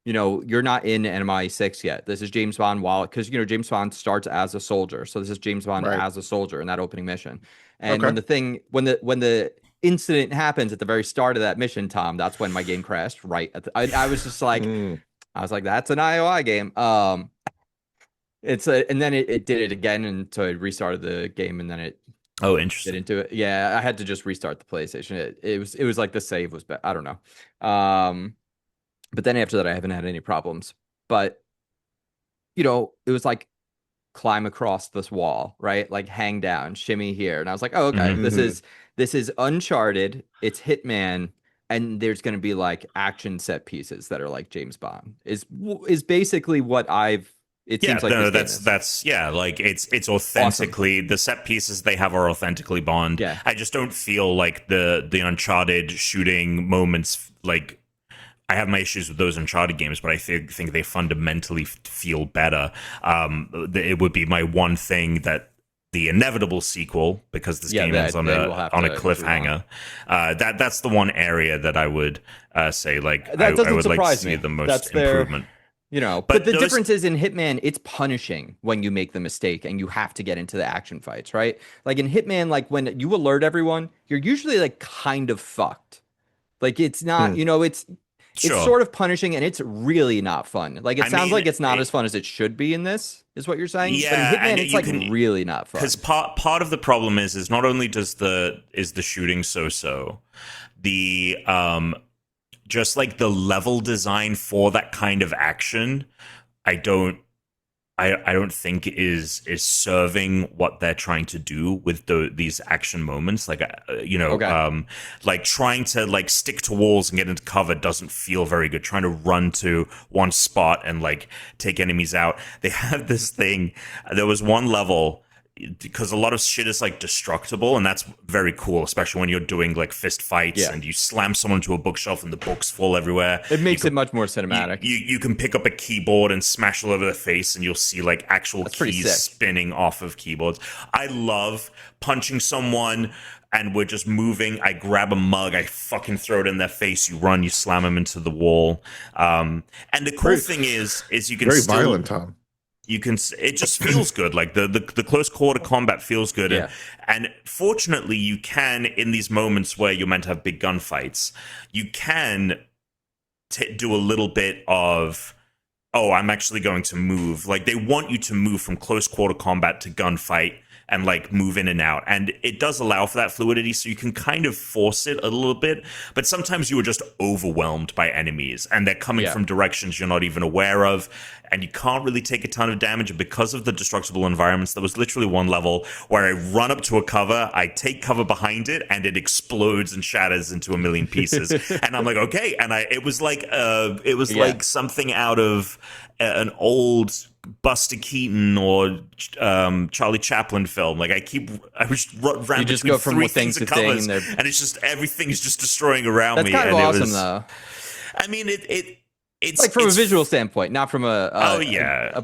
in MI6 yet. This is James Bond, because James Bond starts as a soldier, so this is James Bond as a soldier in that opening mission. And when the incident happens at the very start of that mission, Tom, that's when my game crashed. Right, I was just like, I was like, that's an IOI game. And then it did it again, and so I restarted the game, and then it interesting did into it. Yeah, I had to just restart the PlayStation. It was like the save was bad. I don't know. But then after that, I haven't had any problems. But it was like climb across this wall, right? Like hang down, shimmy here, and I was like, oh, okay, this is Uncharted, it's Hitman, and there's going to be like action set pieces that are like James Bond. Is basically what seems like that's like it's authentically awesome. The set pieces they have are authentically Bond. Yeah. I just don't feel like the Uncharted shooting moments, like I have my issues with those Uncharted games, but I think they fundamentally feel better. It would be my one thing that the inevitable sequel, because this game is on a cliffhanger. That's the one area that I would say like I would like to see the most improvement. But the difference is in Hitman, it's punishing when you make the mistake and you have to get into the action fights, right? Like in Hitman, like when you alert everyone, you're usually like kind of fucked. Like it's not, it's sort of punishing, and it's really not fun. Like it sounds like it's not as fun as it should be in this, is what you're saying. Yeah, but in Hitman, it's like really not fun. Because part of the problem is not only is the shooting so, the just like the level design for that kind of action, I don't think is serving what they're trying to do with these action moments. Like like trying to like stick to walls and get into cover doesn't feel very good. Trying to run to one spot and like take enemies out. They have this thing. There was one level, because a lot of shit is like destructible, and that's very cool, especially when you're doing like fist fights and you slam someone to a bookshelf and the books fall everywhere. It makes it much more cinematic. You can pick up a keyboard and smash all over the face, and you'll see like actual keys spinning off of keyboards. I love punching someone and we're just moving. I grab a mug, I fucking throw it in their face. You run, you slam them into the wall. And the cool thing is you can very violent, Tom. It just feels good. Like the close quarter combat feels good. Yeah. And fortunately, you can, in these moments where you're meant to have big gunfights, you can do a little bit of, I'm actually going to move. Like they want you to move from close quarter combat to gunfight and like move in and out. And it does allow for that fluidity, so you can kind of force it a little bit. But sometimes you are just overwhelmed by enemies, and they're coming from directions you're not even aware of, and you can't really take a ton of damage. And because of the destructible environments, there was literally one level where I run up to a cover, I take cover behind it, and it explodes and shatters into a million pieces. And I'm like, okay. And it was like like something out of an old Buster Keaton or Charlie Chaplin film. Like I was ran You just between go from three thing things to of thing, covers, and and it's just everything's just destroying around that's me. kind of and awesome, it was, though. I mean, it's Like from a it's visual standpoint, not from oh yeah,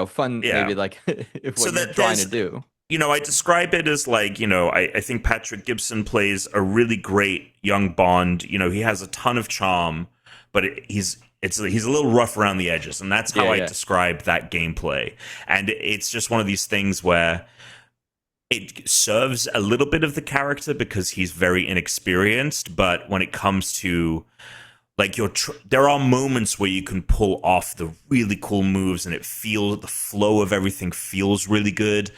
fun, yeah. maybe like if So what you're that trying to do. I describe it as like, I think Patrick Gibson plays a really great young Bond. He has a ton of charm, but he's a little rough around the edges, and that's how I describe that gameplay. And it's just one of these things where it serves a little bit of the character because he's very inexperienced, but when it comes to like there are moments where you can pull off the really cool moves, and the flow of everything feels really good.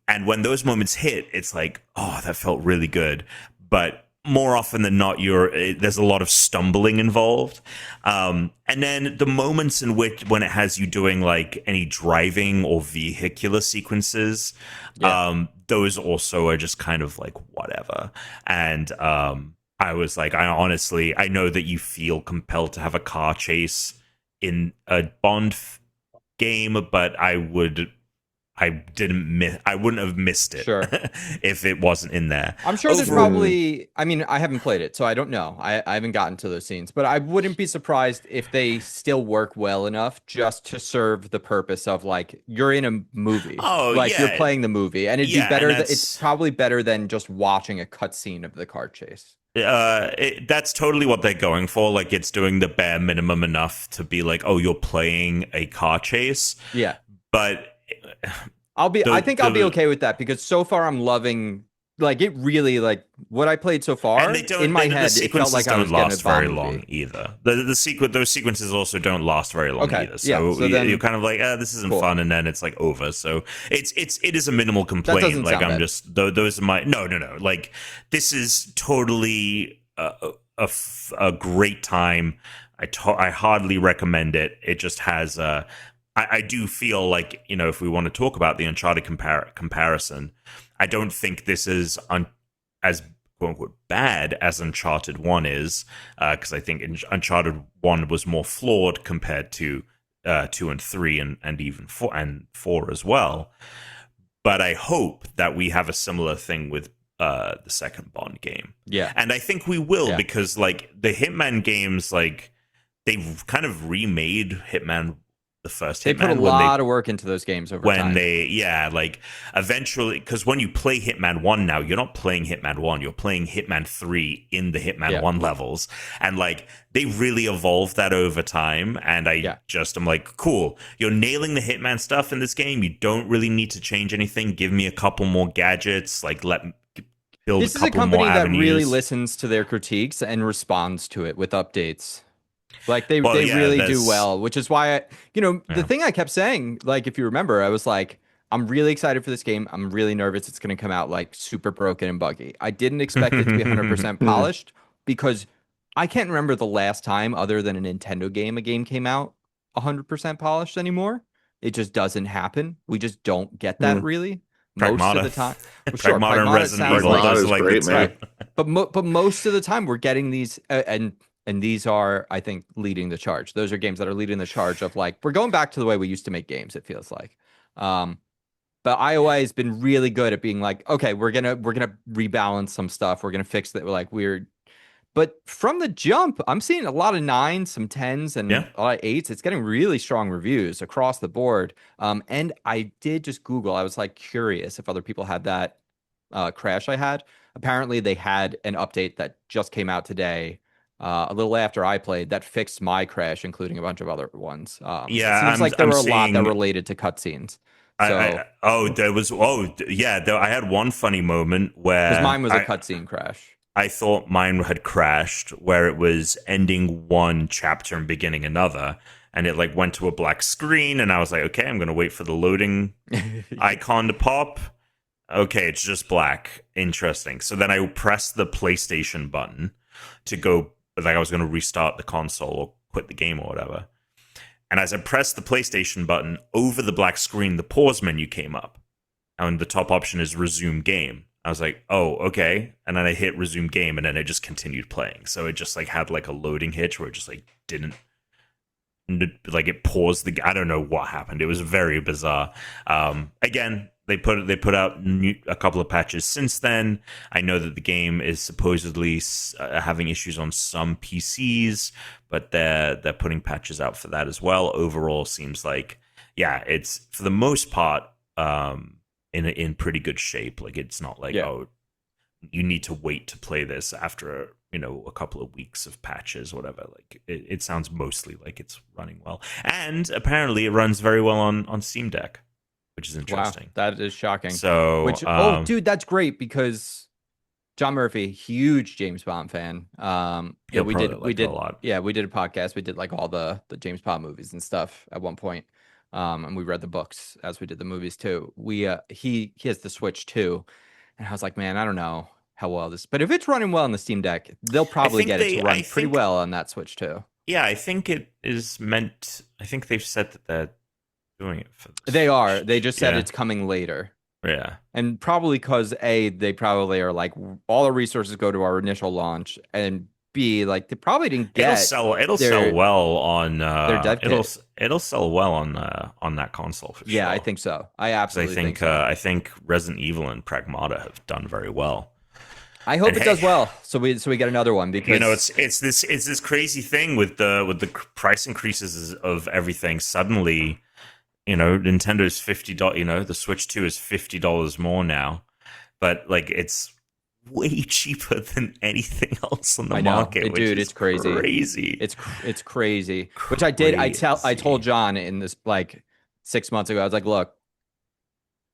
And when those moments hit, it's like, oh, that felt really good. But more often than not, there's a lot of stumbling involved. And then the moments when it has you doing like any driving or vehicular sequences, those also are just kind of like whatever. And I was like, I know that you feel compelled to have a car chase in a Bond game, but I wouldn't have missed it if it wasn't in there. I'm sure there's probably, I mean, I haven't played it, so I don't know. I haven't gotten to those scenes, but I wouldn't be surprised if they still work well enough just to serve the purpose of like, you're in a movie. Oh, like you're playing the movie, and it'd be better. It's probably better than just watching a cutscene of the car chase. That's totally what they're going for. Like, it's doing the bare minimum enough to be like, oh, you're playing a car chase. Yeah. But I think I'll be okay with that, because so far I'm loving, like, it really, like, what I played so far, in my head, it felt like I was getting a Bond movie. Don't last very long either. Those sequences also don't last very long either. So, then, you're kind of like, this isn't fun, and then it's like over. So it is a minimal complaint. Like, I'm just those are my no. Like, this is totally a great time. I hardly recommend it. It just has I do feel like, if we want to talk about the Uncharted comparison, I don't think this is as quote unquote bad as Uncharted 1 is, because I think Uncharted 1 was more flawed compared to 2 and 3 and even 4 as well. But I hope that we have a similar thing with the second Bond game. Yeah. And I think we will, because like the Hitman games, like they've kind of remade Hitman. The first Hitman. They put a lot of work into those games over time. Like eventually, because when you play Hitman 1 now, you're not playing Hitman 1, you're playing Hitman 3 in the Hitman 1 levels. And like, they really evolved that over time. And I'm like, cool, you're nailing the Hitman stuff in this game. You don't really need to change anything. Give me a couple more gadgets. Like, build a couple more avenues. This is a company that really listens to their critiques and responds to it with updates. Like they really do well, which is why the thing I kept saying, like, if you remember, I was like, I'm really excited for this game. I'm really nervous it's going to come out like super broken and buggy. I didn't expect it to be 100% polished, because I can't remember the last time, other than a Nintendo game, a game came out 100% polished anymore. It just doesn't happen. We just don't get that really. Pragmata. Most of the time. Pragmata and Resident Evil. Pragmata is great, man. Right. But most of the time we're getting these, and these are, I think, leading the charge. Those are games that are leading the charge of like, we're going back to the way we used to make games, it feels like. But IOA has been really good at being like, okay, we're gonna rebalance some stuff. We're gonna fix that. Like, but from the jump, I'm seeing a lot of 9s, some 10s, and a lot of 8s. It's getting really strong reviews across the board. And I did just Google. I was like curious if other people had that crash I had. Apparently, they had an update that just came out today, a little after I played, that fixed my crash, including a bunch of other ones. It seems like there were a lot that related to cutscenes. So, I had one funny moment where, because mine was a cutscene crash. I thought mine had crashed, where it was ending one chapter and beginning another, and it like went to a black screen, and I was like, okay, I'm gonna wait for the loading icon to pop. Okay, it's just black. Interesting. So then I pressed the PlayStation button to go, like I was going to restart the console or quit the game or whatever. And as I pressed the PlayStation button, over the black screen, the pause menu came up. And the top option is resume game. I was like, oh, okay. And then I hit resume game, and then I just continued playing. So it just like had like a loading hitch where it just like didn't like it paused the. I don't know what happened. It was very bizarre. Again, they put out a couple of patches since then. I know that the game is supposedly having issues on some PCs, but they're putting patches out for that as well. Overall, seems like it's for the most part in pretty good shape. Like it's not like you need to wait to play this after a couple of weeks of patches, whatever. Like it sounds mostly like it's running well, and apparently it runs very well on Steam Deck, which is interesting. Wow, that is shocking. So, dude, that's great because John Murphy, huge James Bond fan. We did a lot. Yeah, we did a podcast. We did like all the James Bond movies and stuff at one point. And we read the books as we did the movies too. He has the Switch too, and I was like, man, I don't know how well this, but if it's running well on the Steam Deck, they'll probably get it to run pretty well on that Switch too. Yeah, I think it is meant. I think they've said that they're doing it for. They are. They just said it's coming later. Yeah, and probably because they probably are like all the resources go to our initial launch, and B, like they probably didn't get. It'll sell well on their dev kit. It'll sell well on that console for sure. Yeah, I think so. I absolutely think so. I think Resident Evil and Pragmata have done very well. I hope it does well, so we get another one, because it's this crazy thing with the price increases of everything. Suddenly, Nintendo's $50. The Switch 2 is $50 more now, but like it's way cheaper than anything else on the market. Dude, it's crazy. It's crazy. Which I did. I told John in this like 6 months ago. I was like, look,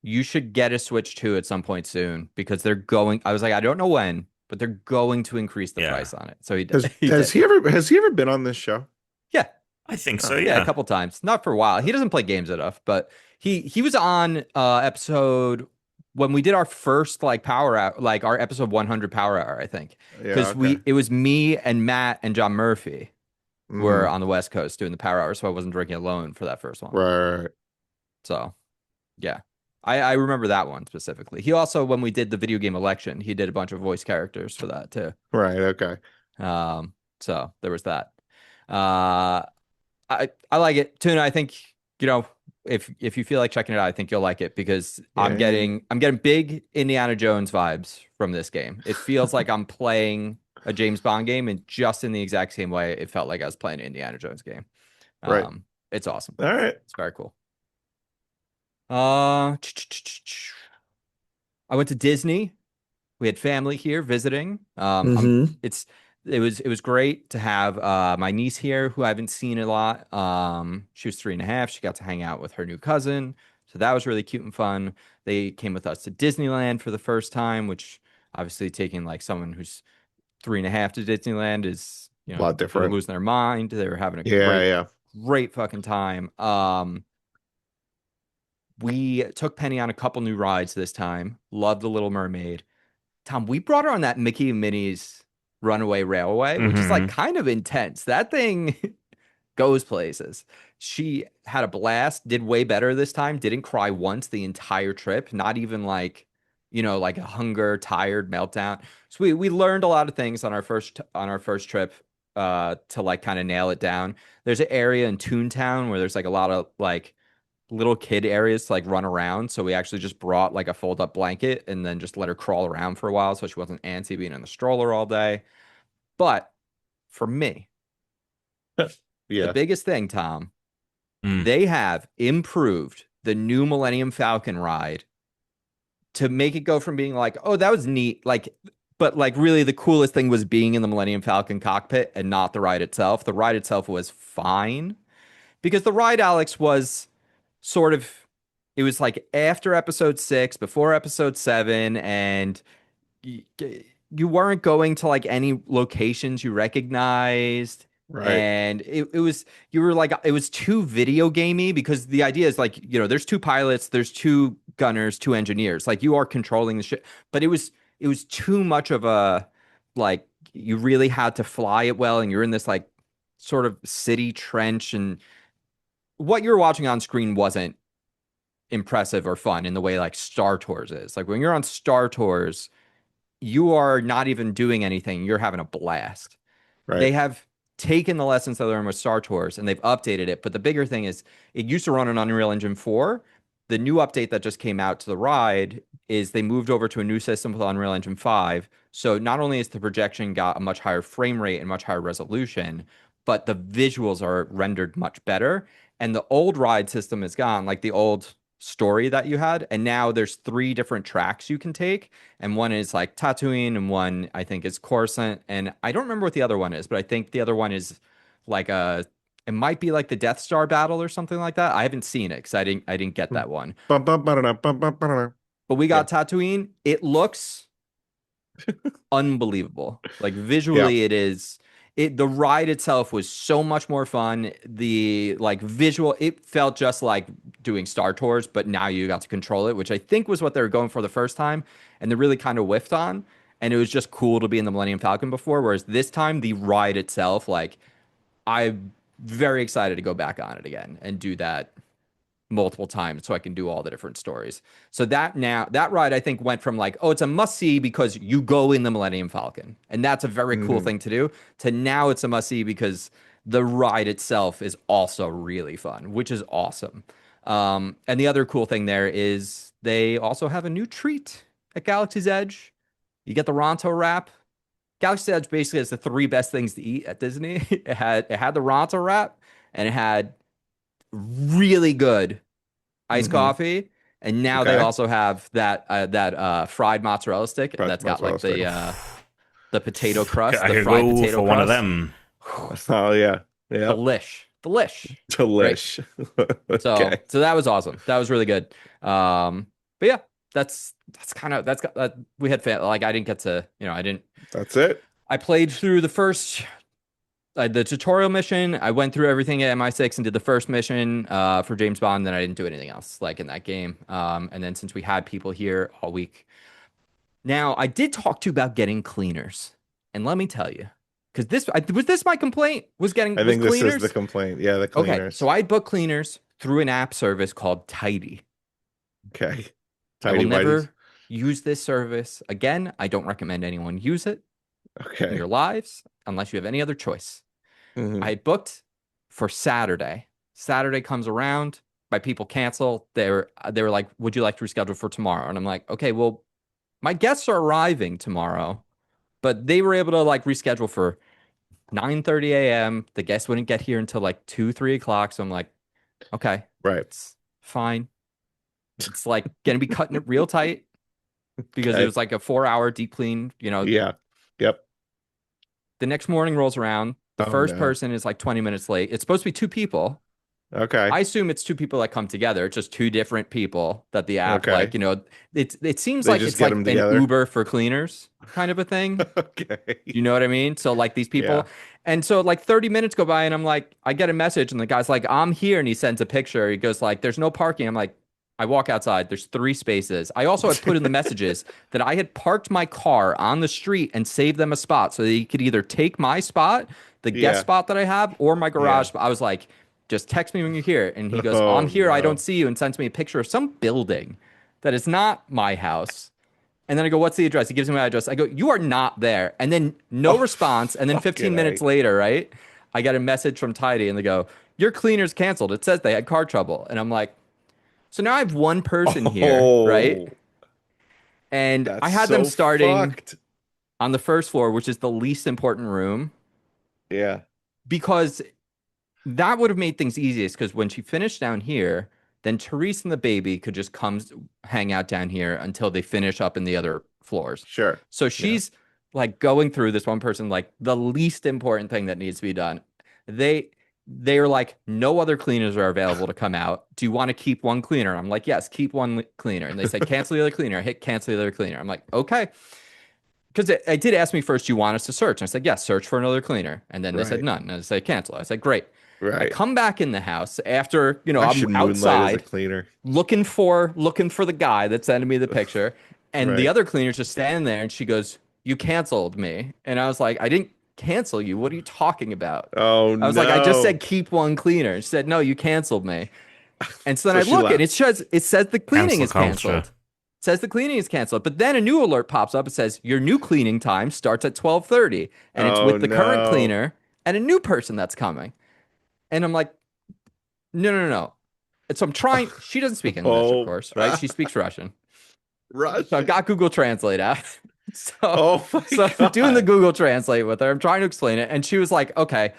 you should get a Switch 2 at some point soon, because they're going. I was like, I don't know when, but they're going to increase the price on it. So he does. Has he ever been on this show? Yeah, I think so. Yeah, a couple times. Not for a while. He doesn't play games enough, but he was on episode when we did our first like power hour, like our episode 100 power hour, I think, because it was me and Matt and John Murphy were on the West Coast doing the power hour, so I wasn't drinking alone for that first one. Right. So, yeah. I remember that one specifically. He also, when we did the video game election, he did a bunch of voice characters for that too. Right. Okay. So there was that. I like it. Tuna, I think, if you feel like checking it out, I think you'll like it, because I'm getting big Indiana Jones vibes from this game. It feels like I'm playing a James Bond game, and just in the exact same way it felt like I was playing an Indiana Jones game. Right. It's awesome. All right. It's very cool. I went to Disney. We had family here visiting. It was great to have my niece here, who I haven't seen a lot. She was 3.5. She got to hang out with her new cousin, so that was really cute and fun. They came with us to Disneyland for the first time, which obviously taking like someone who's 3.5 to Disneyland is a lot different. Losing their mind. They were having a great fucking time. We took Penny on a couple new rides this time. Loved the Little Mermaid. Tom, we brought her on that Mickey and Minnie's Runaway Railway, which is like kind of intense. That thing goes places. She had a blast, did way better this time. Didn't cry once the entire trip. Not even like, like a hunger, tired meltdown. So we learned a lot of things on our first trip to like kind of nail it down. There's an area in Toontown where there's like a lot of like little kid areas to like run around, so we actually just brought like a fold up blanket and then just let her crawl around for a while, so she wasn't antsy being in the stroller all day. But for me, the biggest thing, Tom, they have improved the new Millennium Falcon ride to make it go from being like, oh, that was neat, like, but like really the coolest thing was being in the Millennium Falcon cockpit and not the ride itself. The ride itself was fine, because the ride, Alex, was sort of, it was like after episode 6, before episode 7, and you weren't going to like any locations you recognized. Right. And it was too video gamey, because the idea is like, there's 2 pilots, there's 2 gunners, 2 engineers, like you are controlling the ship, but it was too much of a, like, you really had to fly it well, and you're in this like sort of city trench, and what you're watching on screen wasn't impressive or fun in the way like Star Tours is. Like when you're on Star Tours, you are not even doing anything. You're having a blast. Right. They have taken the lessons that they learned with Star Tours and they've updated it. But the bigger thing is it used to run on Unreal Engine 4. The new update that just came out to the ride is they moved over to a new system with Unreal Engine 5. So not only is the projection got a much higher frame rate and much higher resolution, but the visuals are rendered much better. And the old ride system is gone, like the old story that you had. And now there's 3 different tracks you can take. And one is like Tatooine, and one I think is Coruscant. And I don't remember what the other one is, but I think the other one is like it might be like the Death Star battle or something like that. I haven't seen it because I didn't get that one. Bum, bum, ba-da-da, bum, bum, ba-da-da. But we got Tatooine. It looks unbelievable. Like visually, the ride itself was so much more fun. The like visual, it felt just like doing Star Tours, but now you got to control it, which I think was what they were going for the first time, and they really kind of whiffed on. And it was just cool to be in the Millennium Falcon before, whereas this time the ride itself, like I'm very excited to go back on it again and do that multiple times so I can do all the different stories. So that ride I think went from like, oh, it's a must see because you go in the Millennium Falcon and that's a very cool thing to do, to now it's a must see because the ride itself is also really fun, which is awesome. And the other cool thing there is they also have a new treat at Galaxy's Edge. You get the Ronto wrap. Galaxy's Edge basically has the 3 best things to eat at Disney. It had the Ronto wrap, and it had really good iced coffee, and now they also have that fried mozzarella stick that's got like the potato crust, I the could fried go potato for crust. one of them. Oh yeah, Delish. Delish. Okay. So that was awesome. That was really good. But yeah, that's we had like I didn't get to, I didn't. That's it. I played through the first the tutorial mission. I went through everything at MI6 and did the first mission for James Bond. Then I didn't do anything else like in that game. And then since we had people here all week, now I did talk to you about getting cleaners, and let me tell you, because was this my complaint was getting. I think this cleaners? is the complaint. Yeah, the cleaners. Okay, so I booked cleaners through an app service called Tidy. Okay, I will never use this service again. I don't recommend anyone use it in your lives unless you have any other choice. I booked for Saturday. Saturday comes around, my people cancel. They were like, would you like to reschedule for tomorrow? And I'm like, okay, well, my guests are arriving tomorrow, but they were able to like reschedule for 9:30 a.m. The guests wouldn't get here until like 2-3 o'clock. So I'm like, okay, right, it's fine. It's like gonna be cutting it real tight because it was like a 4-hour deep clean, Yeah. Yep. The next morning rolls around. The first person is like 20 minutes late. It's supposed to be 2 people. Okay. I assume it's 2 people that come together. It's just 2 different people that the app, like, it seems like it's like an Uber for cleaners kind of a thing. Okay. You know what I mean? So like these people. Yeah. And so like 30 minutes go by and I'm like, I get a message and the guy's like, I'm here. And he sends a picture. He goes like, there's no parking. I'm like, I walk outside. There's 3 spaces. I also had put in the messages that I had parked my car on the street and saved them a spot so that he could either take my spot, the guest spot that I have, or my garage. I was like, just text me when you're here. And he goes, I'm here. I don't see you. And sends me a picture of some building that is not my house. And then I go, what's the address? He gives me my address. I go, you are not there. And then no response. And then 15 minutes later, right, I get a message from Tidy and they go, your cleaner's canceled. It says they had car trouble. And I'm like, so now I have one person here, right? And I had them starting on the first floor, which is the least important room. Yeah. Because that would have made things easiest, because when she finished down here, then Therese and the baby could just come hang out down here until they finish up in the other floors. Sure. So she's like going through this one person, like the least important thing that needs to be done. They're like, no other cleaners are available to come out. Do you want to keep one cleaner? I'm like, yes, keep one cleaner. And they said, cancel the other cleaner. I hit cancel the other cleaner. I'm like, okay. Because it did ask me first, do you want us to search? And I said, yes, search for another cleaner. And then they said none. And I said, cancel. I said, great. Right. I come back in the house after, I'm outside looking for the guy that sent me the picture. And the other cleaner's just standing there and she goes, you canceled me. And I was like, I didn't cancel you. What are you talking about? Oh, no. I was like, I just said keep one cleaner. She said, no, you canceled me. And so then I look and it says the cleaning is canceled. It says the cleaning is canceled. But then a new alert pops up. It says your new cleaning time starts at 12:30. And it's with the current cleaner and a new person that's coming. And I'm like, no, no, no, no. And so I'm trying. She doesn't speak English, of Oh, course, right? She speaks Russian. So I've Russian. got Google Translate out. So, Oh my so I'm doing the God. Google Translate with her. I'm trying to explain it, and she was like, "Okay."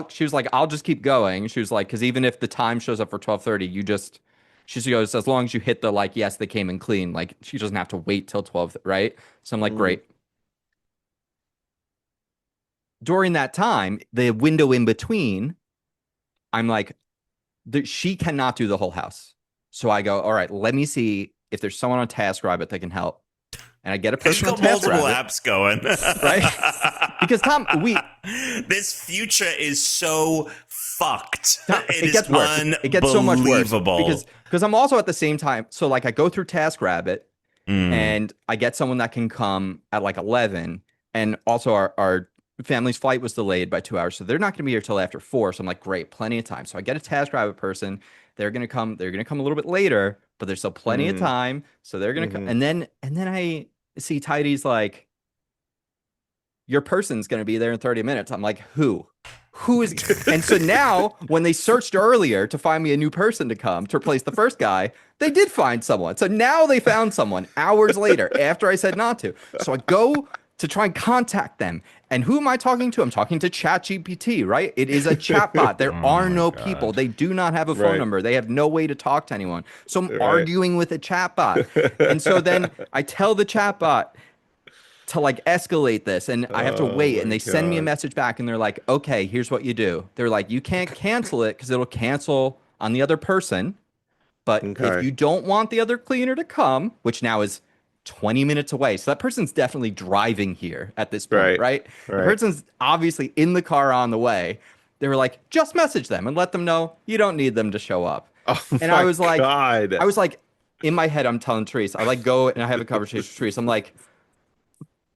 She was like, "I'll just keep going." She was like, "Because even if the time shows up for 12:30, you just." She goes, "As long as you hit the like, yes, they came in clean. Like she doesn't have to wait till 12, right?" So I'm like, Mm, "Great." During that time, the window in between, I'm like, she cannot do the whole house. So I go, all right, let me see if there's someone on TaskRabbit that can help. And I get a She's person on got multiple TaskRabbit, apps going. right? Because This future is so fucked. It it is gets worse. It gets so much worse unbelievable. because I'm also at the same time. So like I go through TaskRabbit Mm. and I get someone that can come at like 11. And also our family's flight was delayed by 2 hours. So they're not going to be here till after 4. So I'm like, great, plenty of time. So I get a TaskRabbit person. They're going to come a little bit later, but there's still plenty of mm, time. So they're going to come. mm-hmm. And then I see Tidy's like, your person's going to be there in 30 minutes. I'm like, who? Who is? And so now, when they searched earlier to find me a new person to come to replace the first guy, they did find someone. So now they found someone hours later after I said not to. So I go to try and contact them. And who am I talking to? I'm talking to ChatGPT, right? It is a chatbot. There Oh are my no people. God. They do not have a phone Right. number. They have no way to talk to anyone. So I'm Right. arguing with a chatbot. And so then I tell the chatbot, to like escalate this and I have to Oh wait and my they send me a God. message back and they're like, okay, here's what you do. They're like, you can't cancel it because it'll cancel on the other person. But if Okay. you don't want the other cleaner to come, which now is 20 minutes away. So that person's definitely driving here at this point, Right. right? The Right. person's obviously in the car on the way. They were like, just message them and let them know you don't need them to show up. Oh And my God. I was like, in my head, I'm telling Therese, I like go and I have a conversation with Therese. I'm like,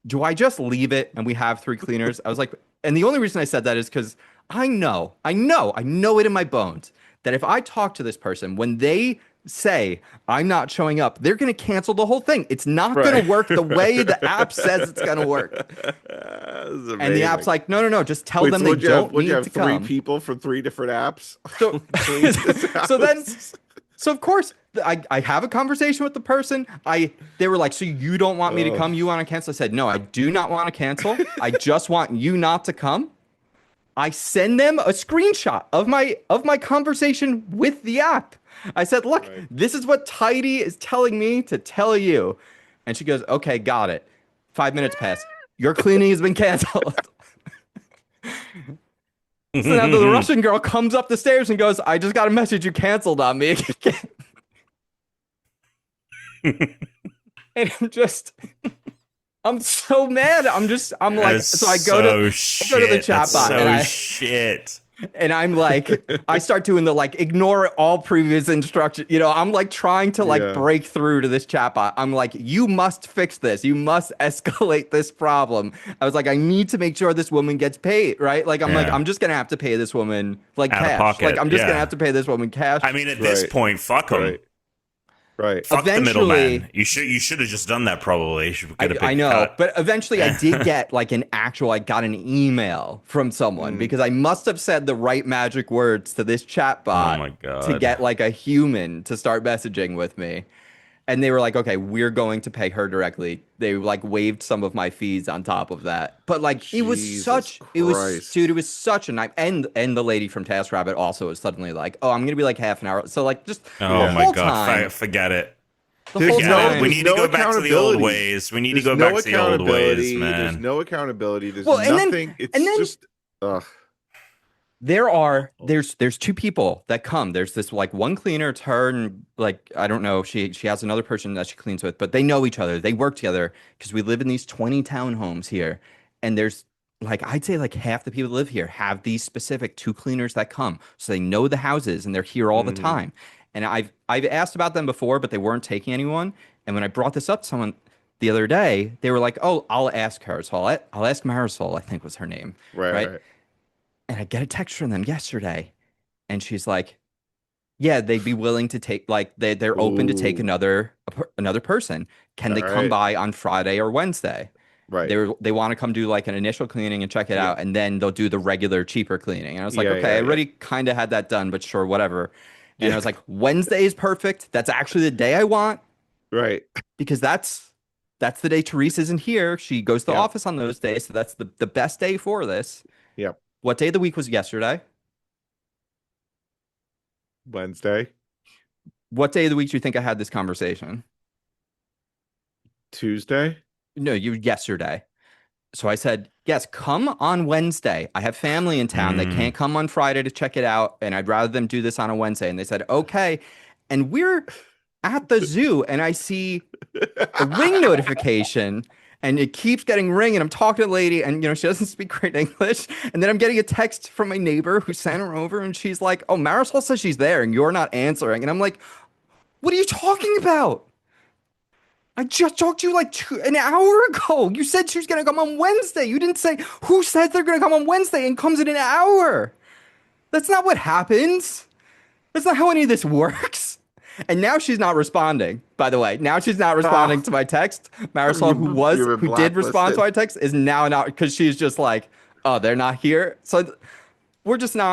do I just leave it and we have 3 cleaners? I was like, and the only reason I said that is because I know it in my bones that if I talk to this person, when they say I'm not showing up, they're going to cancel the whole thing. It's not going Right. to work the way the app says it's going to work. This is And the app's amazing. like, no, no, no, just tell Wait, them so they would you have don't would you need have to three come. people from 3 different apps So, clean this so then, house? so of course, I have a conversation with the person. They were like, so you don't want me to Oh, come? You want to cancel? I said, no, I do not want to cancel. I just want you not to come. I send them a screenshot of my conversation with the app. I said, look, right. this is what Tidy is telling me to tell you. And she goes, okay, got it. 5 minutes pass. Your cleaning has been canceled. So now the Russian girl comes up the stairs and goes, I just got a message you canceled on me again. And I'm so mad. I'm like, That's so I so go to the shit. chat That's bot so shit. and I'm like, I start doing the like, ignore all previous instructions. I'm like trying to like Yeah. break through to this chat bot. I'm like, you must fix this. You must escalate this problem. I was like, I need to make sure this woman gets paid, right? Like, I'm like, Yeah. I'm just going to have to pay this woman like Out of cash. Like, pocket. I'm just going to have Yeah. to pay this woman cash. I mean, at this Right. point, fuck them. Right. Right. Fuck the Eventually, middleman. You should have just done that. Probably. You should get a big I know, cut. but eventually I did get like I got an email from someone Mm. because I must have said the right magic words to this chat Oh bot my God. to get like a human to start messaging with me. And they were like, okay, we're going to pay her directly. They like waived some of my fees on top of that. But like Jesus it was Christ. dude, it was such a night. And the lady from TaskRabbit also was suddenly like, oh, I'm gonna be like half an hour. So like just Oh the my whole God. time, Forget it. the There's whole Forget no, it. We time. need to go back to the old accountability. ways. We need to There's go no back to the old ways, accountability. There's man. no accountability. There's Well, and then nothing. It's and then just ugh. There's 2 people that come. There's this like one cleaner, it's her and like I don't know, she has another person that she cleans with, but they know each other. They work together because we live in these 20 townhomes here. And there's like I'd say like half the people that live here have these specific 2 cleaners that come. So they know the houses and they're here all the Hmm. time. And I've asked about them before, but they weren't taking anyone. And when I brought this up to someone the other day, they were like, "Oh, I'll ask her." So I'll ask Marisol, I think was her name, Right. right? Right. And I get a text from them yesterday, and she's like, "Yeah, they'd be willing to take like they're open to take Ooh. another person. Can All they come right. by on Friday or Wednesday?" Right. They want to come do like an initial cleaning and check it Yeah. out, and then they'll do the regular cheaper cleaning. And I was like, Yeah, okay, I yeah, already kind of had that done, but sure, whatever. And I yeah. was like, Wednesday is perfect. That's actually the day I want Right. because that's the day Therese isn't here. She goes to the Yeah. office on those days, so that's the best day for this. Yeah. What day of the week was yesterday? Wednesday, What day of the week do you think I had this conversation? Tuesday. No, yesterday. So I said, yes, come on Wednesday. I have family in town. They can't come on Friday to check it out, and I'd rather them do this on a Wednesday. And they said, okay. And we're at the zoo, and I see a ring notification, and it keeps getting ring. And I'm talking to the lady, and she doesn't speak great English. And then I'm getting a text from my neighbor who sent her over, and she's like, "Oh, Marisol says she's there, and you're not answering." And I'm like, "What are you talking about? I just talked to you like an hour ago. You said she was going to come on Wednesday. You didn't say who said they're going to come on Wednesday and comes in an hour. That's not what happens. That's not how any of this works." And now she's not responding, by the way. Now she's not responding to my text. Marisol, who did respond to my text, is now not, because she's just like, oh, they're not here. So we're just going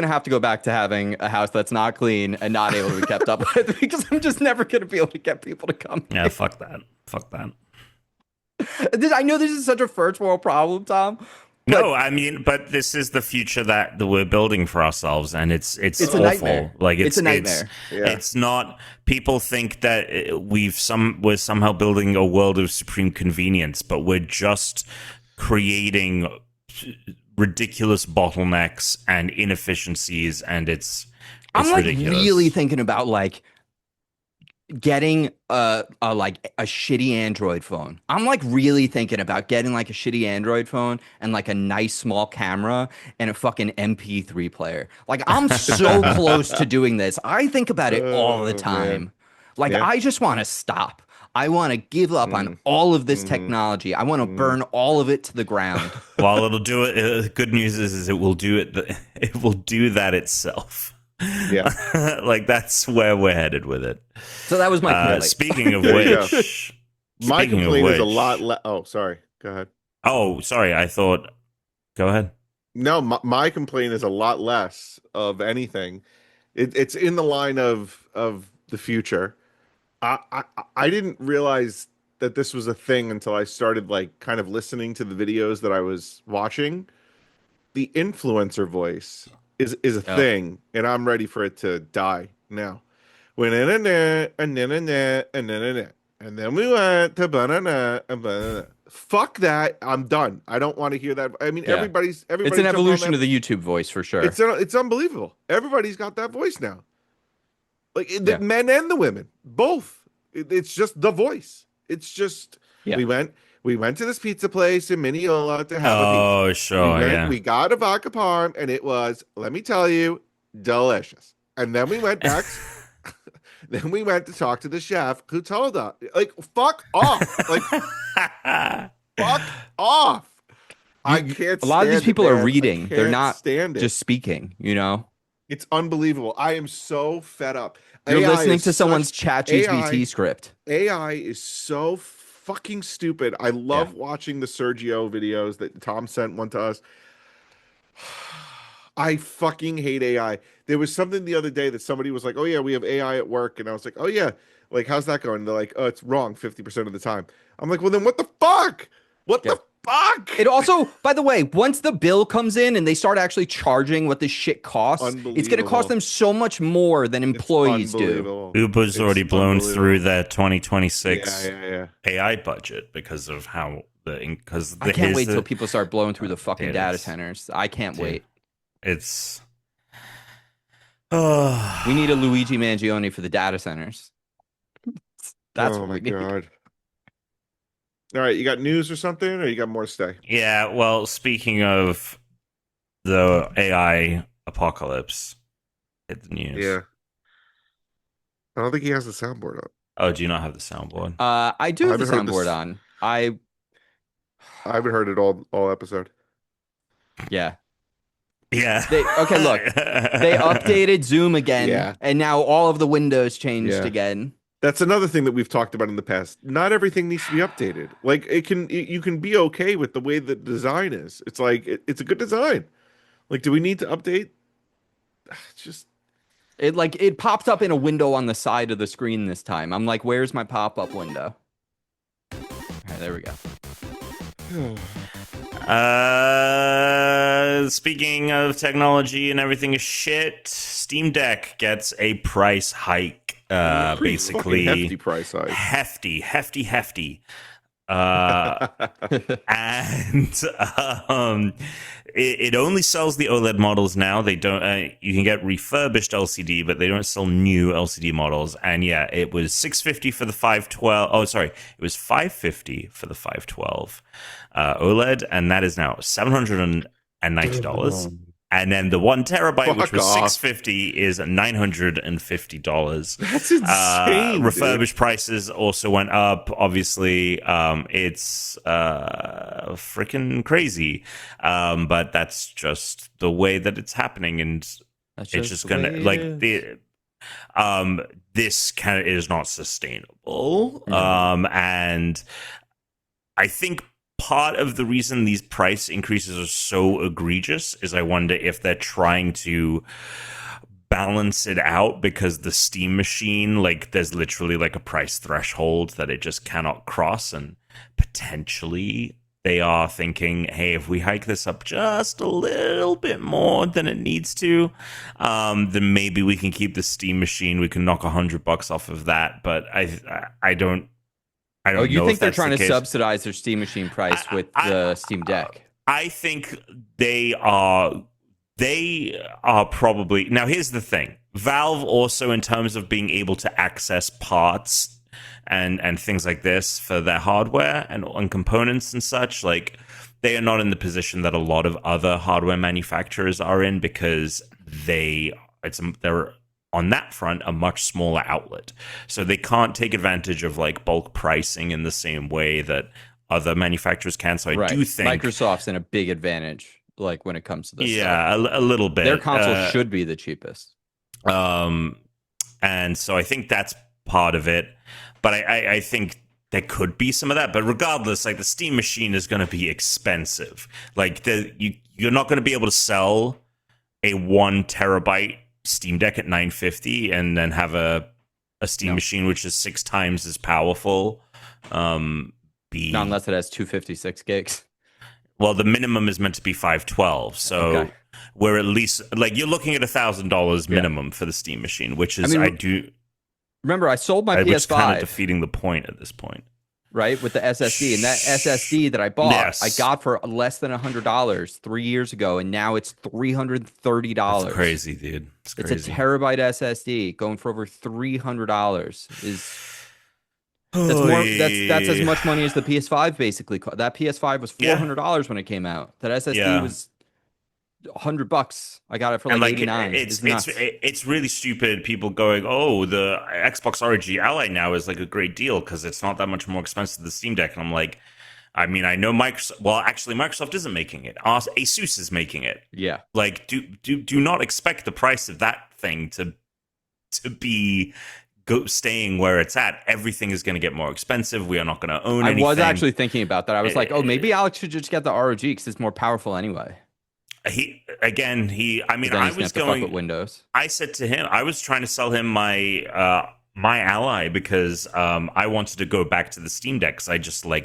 to have to go back to having a house that's not clean and not able to be kept up with, because I'm just never going to be able to get people to come Yeah, here. fuck that. Fuck that. I know this is such a first world problem, Tom. No, I mean, but this is the future that we're building for ourselves, and it's It's a awful. nightmare. Like It's a nightmare. It's not. People think that we're somehow building a world of supreme convenience, but we're just creating ridiculous bottlenecks and inefficiencies, and it's I'm like ridiculous. really thinking about like getting a shitty Android phone. I'm like really thinking about getting like a shitty Android phone and like a nice small camera and a fucking MP3 player. Like I'm so close to doing this. I think about it all the time. Man. Like Yeah. I just want to stop. I want to give up on all of this technology. I want to burn all of it to the ground. Well, it'll do it. The good news is it will do it. It will do that itself. Yeah. Like that's where we're headed with it. So that was my complaint. Speaking of There you go. which, My speaking of complaint is a which- lot. Oh, sorry. Go ahead. Oh, sorry. I thought. Go ahead. No, my complaint is a lot less of anything. It's in the line of the future. I didn't realize that this was a thing until I started like kind of listening to the videos that I was watching. The influencer voice is a thing, and I'm ready for it to die now. When and then we went to banana and banana. Fuck that! I'm done. I don't want to hear that. I mean, Yeah. everybody's It's an jumping on evolution that. of the YouTube voice for sure. It's unbelievable. Everybody's got that voice now. Like the Yeah. men and the women, both. It's just the voice. It's just Yeah. we went to this pizza place in Mineola to have a pizza. Oh, sure. Yeah. We got a vodka parm, and it was, let me tell you, delicious. And then we went back. Then we went to talk to the chef who told us, like, fuck off. Like, fuck off. I can't. A lot of these stand people it, are man. I reading. They're can't not stand it. just speaking, It's unbelievable. I am so fed up. You're AI listening is to someone's such- chat AI GPT script. AI is so fucking stupid. I love watching the Sergio videos that Tom sent one to us. I fucking hate AI. There was something the other day that somebody was like, "Oh yeah, we have AI at work," and I was like, "Oh yeah, like how's that going?" And they're like, "Oh, it's wrong 50% of the time." I'm like, "Well, then what the fuck? What the fuck?" It also, by the way, once the bill comes in and they start actually charging what this shit costs, it's going to Unbelievable. cost them so much more than employees do. Unbelievable. Uber's It's already blown unbelievable. through their 2026 Yeah. AI budget because of how because I can't wait till people start blowing through the fucking Dude, data it's- centers. I can't wait. It's. We need a Luigi Mangione for the data centers. That's oh what my we need. god. All right, you got news or something, or you got more to stay? Yeah, well, speaking of the AI apocalypse, hit the news. Yeah. I don't think he has the soundboard up. Oh, do you not have the soundboard? I do have the haven't heard soundboard this- on. I haven't heard it all episode. yeah. Yeah. Okay, look. They updated Zoom again, Yeah. and now all of the windows changed Yeah. again. That's another thing that we've talked about in the past. Not everything needs to be updated. Like you can be okay with the way the design is. It's like it's a good design. Like, do we need to update? It's just It popped up in a window on the side of the screen this time. I'm like, where's my pop-up window? All right, there we go. Speaking of technology and everything is shit, Steam Deck gets a price hike. Basically, hefty price hike. Hefty. And it only sells the OLED models now. They don't. You can get refurbished LCD, but they don't sell new LCD models. And yeah, it was $650 for the 512. Oh, sorry, it was $550 for the 512 OLED, and that is now $790. And then the 1 terabyte, which was $650, is $950. That's insane. Refurbished prices also went up. Obviously, it's freaking crazy. But that's just the way that it's happening, and it's just gonna this kind of is not sustainable. And I think part of the reason these price increases are so egregious is I wonder if they're trying to balance it out, because the Steam machine, like, there's literally like a price threshold that it just cannot cross, and potentially they are thinking, hey, if we hike this up just a little bit more than it needs to, then maybe we can keep the Steam machine. We can knock $100 off of that, but I don't. Oh, you think they're trying to subsidize their Steam machine price with the Steam Deck? I think they are probably. Now, here's the thing. Valve also, in terms of being able to access parts and things like this for their hardware and components and such, like, they are not in the position that a lot of other hardware manufacturers are in, because they're on that front a much smaller outlet, so they can't take advantage of like bulk pricing in the same way that other manufacturers can. So I do think Microsoft's in a big advantage, like, when it comes to this. Yeah, a little bit. Their console should be the cheapest. And so I think that's part of it, but I think there could be some of that. But regardless, like, the Steam machine is going to be expensive. Like, you're not going to be able to sell a 1 terabyte Steam Deck at $950 and then have a Steam machine which is 6 times as powerful. Not unless it has 256 gigs. Well, the minimum is meant to be 512, so we're at least, like, you're looking at $1,000 minimum for the Steam machine, which is remember, I sold my PS5, which is kind of defeating the point at this point. Right, with the SSD, and that SSD that I bought, I got for less than $100 3 years ago, and now it's $330. That's crazy, dude. It's crazy. It's a terabyte SSD going for over $300. That's as much money as the PS5 basically. That PS5 was $400 when it came out. That SSD was $100. I got it for like $89. It's really stupid. People going, oh, the Xbox ROG Ally now is like a great deal because it's not that much more expensive than the Steam Deck. And I'm like, I mean, I know Microsoft. Well, actually, Microsoft isn't making it. Asus is making it. Yeah. Like, do not expect the price of that thing to be staying where it's at. Everything is going to get more expensive. We are not going to own anything. I was actually thinking about that. I was like, oh, maybe Alex should just get the ROG because it's more powerful anyway. I was going with Windows. I said to him, I was trying to sell him my Ally because I wanted to go back to the Steam Deck because I just I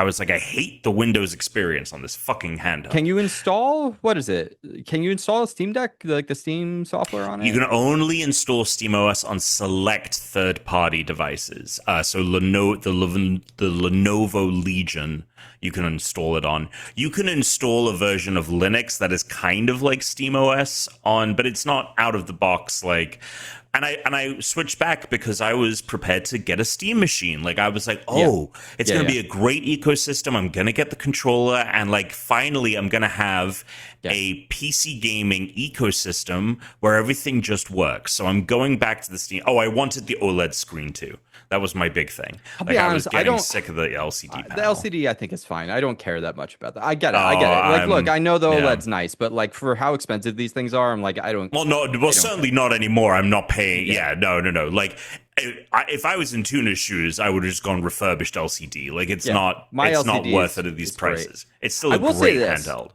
was like, I hate the Windows experience on this fucking handheld. Can you install, what is it? Can you install a Steam Deck, like the Steam software on it? You can only install SteamOS on select third-party devices. So the Lenovo Legion, you can install it on. You can install a version of Linux that is kind of like SteamOS on, but it's not out of the box like. And I switched back because I was prepared to get a Steam machine. Like, I was like, it's going to be a great ecosystem. I'm going to get the controller. And, like, finally, I'm going to have a PC gaming ecosystem where everything just works. So I'm going back to the Steam. Oh, I wanted the OLED screen, too. That was my big thing. I'll be honest, I was getting sick of the LCD panel. The LCD, I think, is fine. I don't care that much about that. I get it. Like, look, I know the OLED's nice, but, like, for how expensive these things are, I'm like, I don't. Well, no, certainly not anymore. I'm not paying saying, no. Like, if I was in Tuna's shoes, I would have just gone refurbished LCD. Like, it's not worth it at these prices. Great. It's still a great handheld.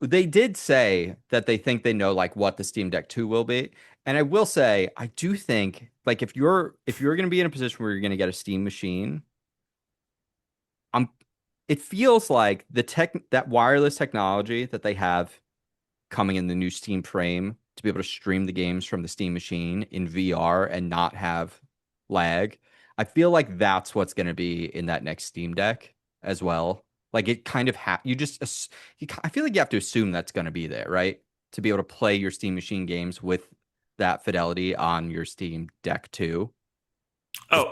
They did say that they think they know like what the Steam Deck 2 will be. And I will say, I do think like if you're going to be in a position where you're going to get a Steam machine, it feels like that wireless technology that they have coming in the new Steam frame to be able to stream the games from the Steam machine in VR and not have lag. I feel like that's what's going to be in that next Steam Deck as well. Like it kind of I feel like you have to assume that's going to be there, right? To be able to play your Steam machine games with that fidelity on your Steam Deck 2.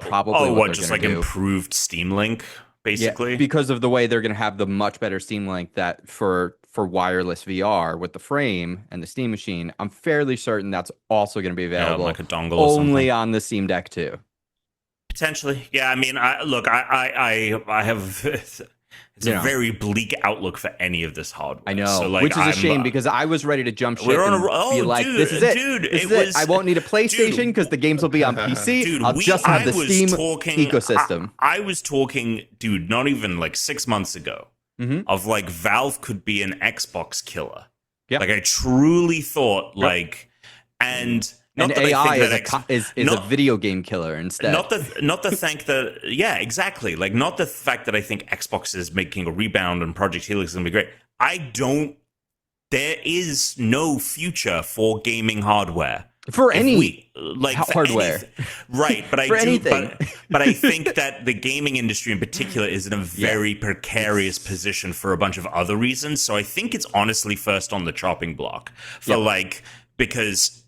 Probably what just like do. Improved Steam Link, basically? Yeah, because of the way they're going to have the much better Steam Link that for wireless VR with the frame and the Steam machine. I'm fairly certain that's also going to be available like a dongle only on the Steam Deck 2. Potentially. Yeah, I mean, I have... It's a very bleak outlook for any of this hardware. I know, so, like, which is a shame because I was ready to jump ship and be like, this is it. Dude, this is it. I won't need a PlayStation because the games will be on PC. I'll just have the Steam ecosystem. I was talking, dude, not even like 6 months ago, of like Valve could be an Xbox killer. Yep. Like I truly thought Not and AI is a video game killer instead. Not the fact that exactly. Like not the fact that I think Xbox is making a rebound and Project Helix is gonna be great. There is no future for gaming hardware. For any hardware. Right, but but I think that the gaming industry in particular is in a very precarious position for a bunch of other reasons. So I think it's honestly first on the chopping block for because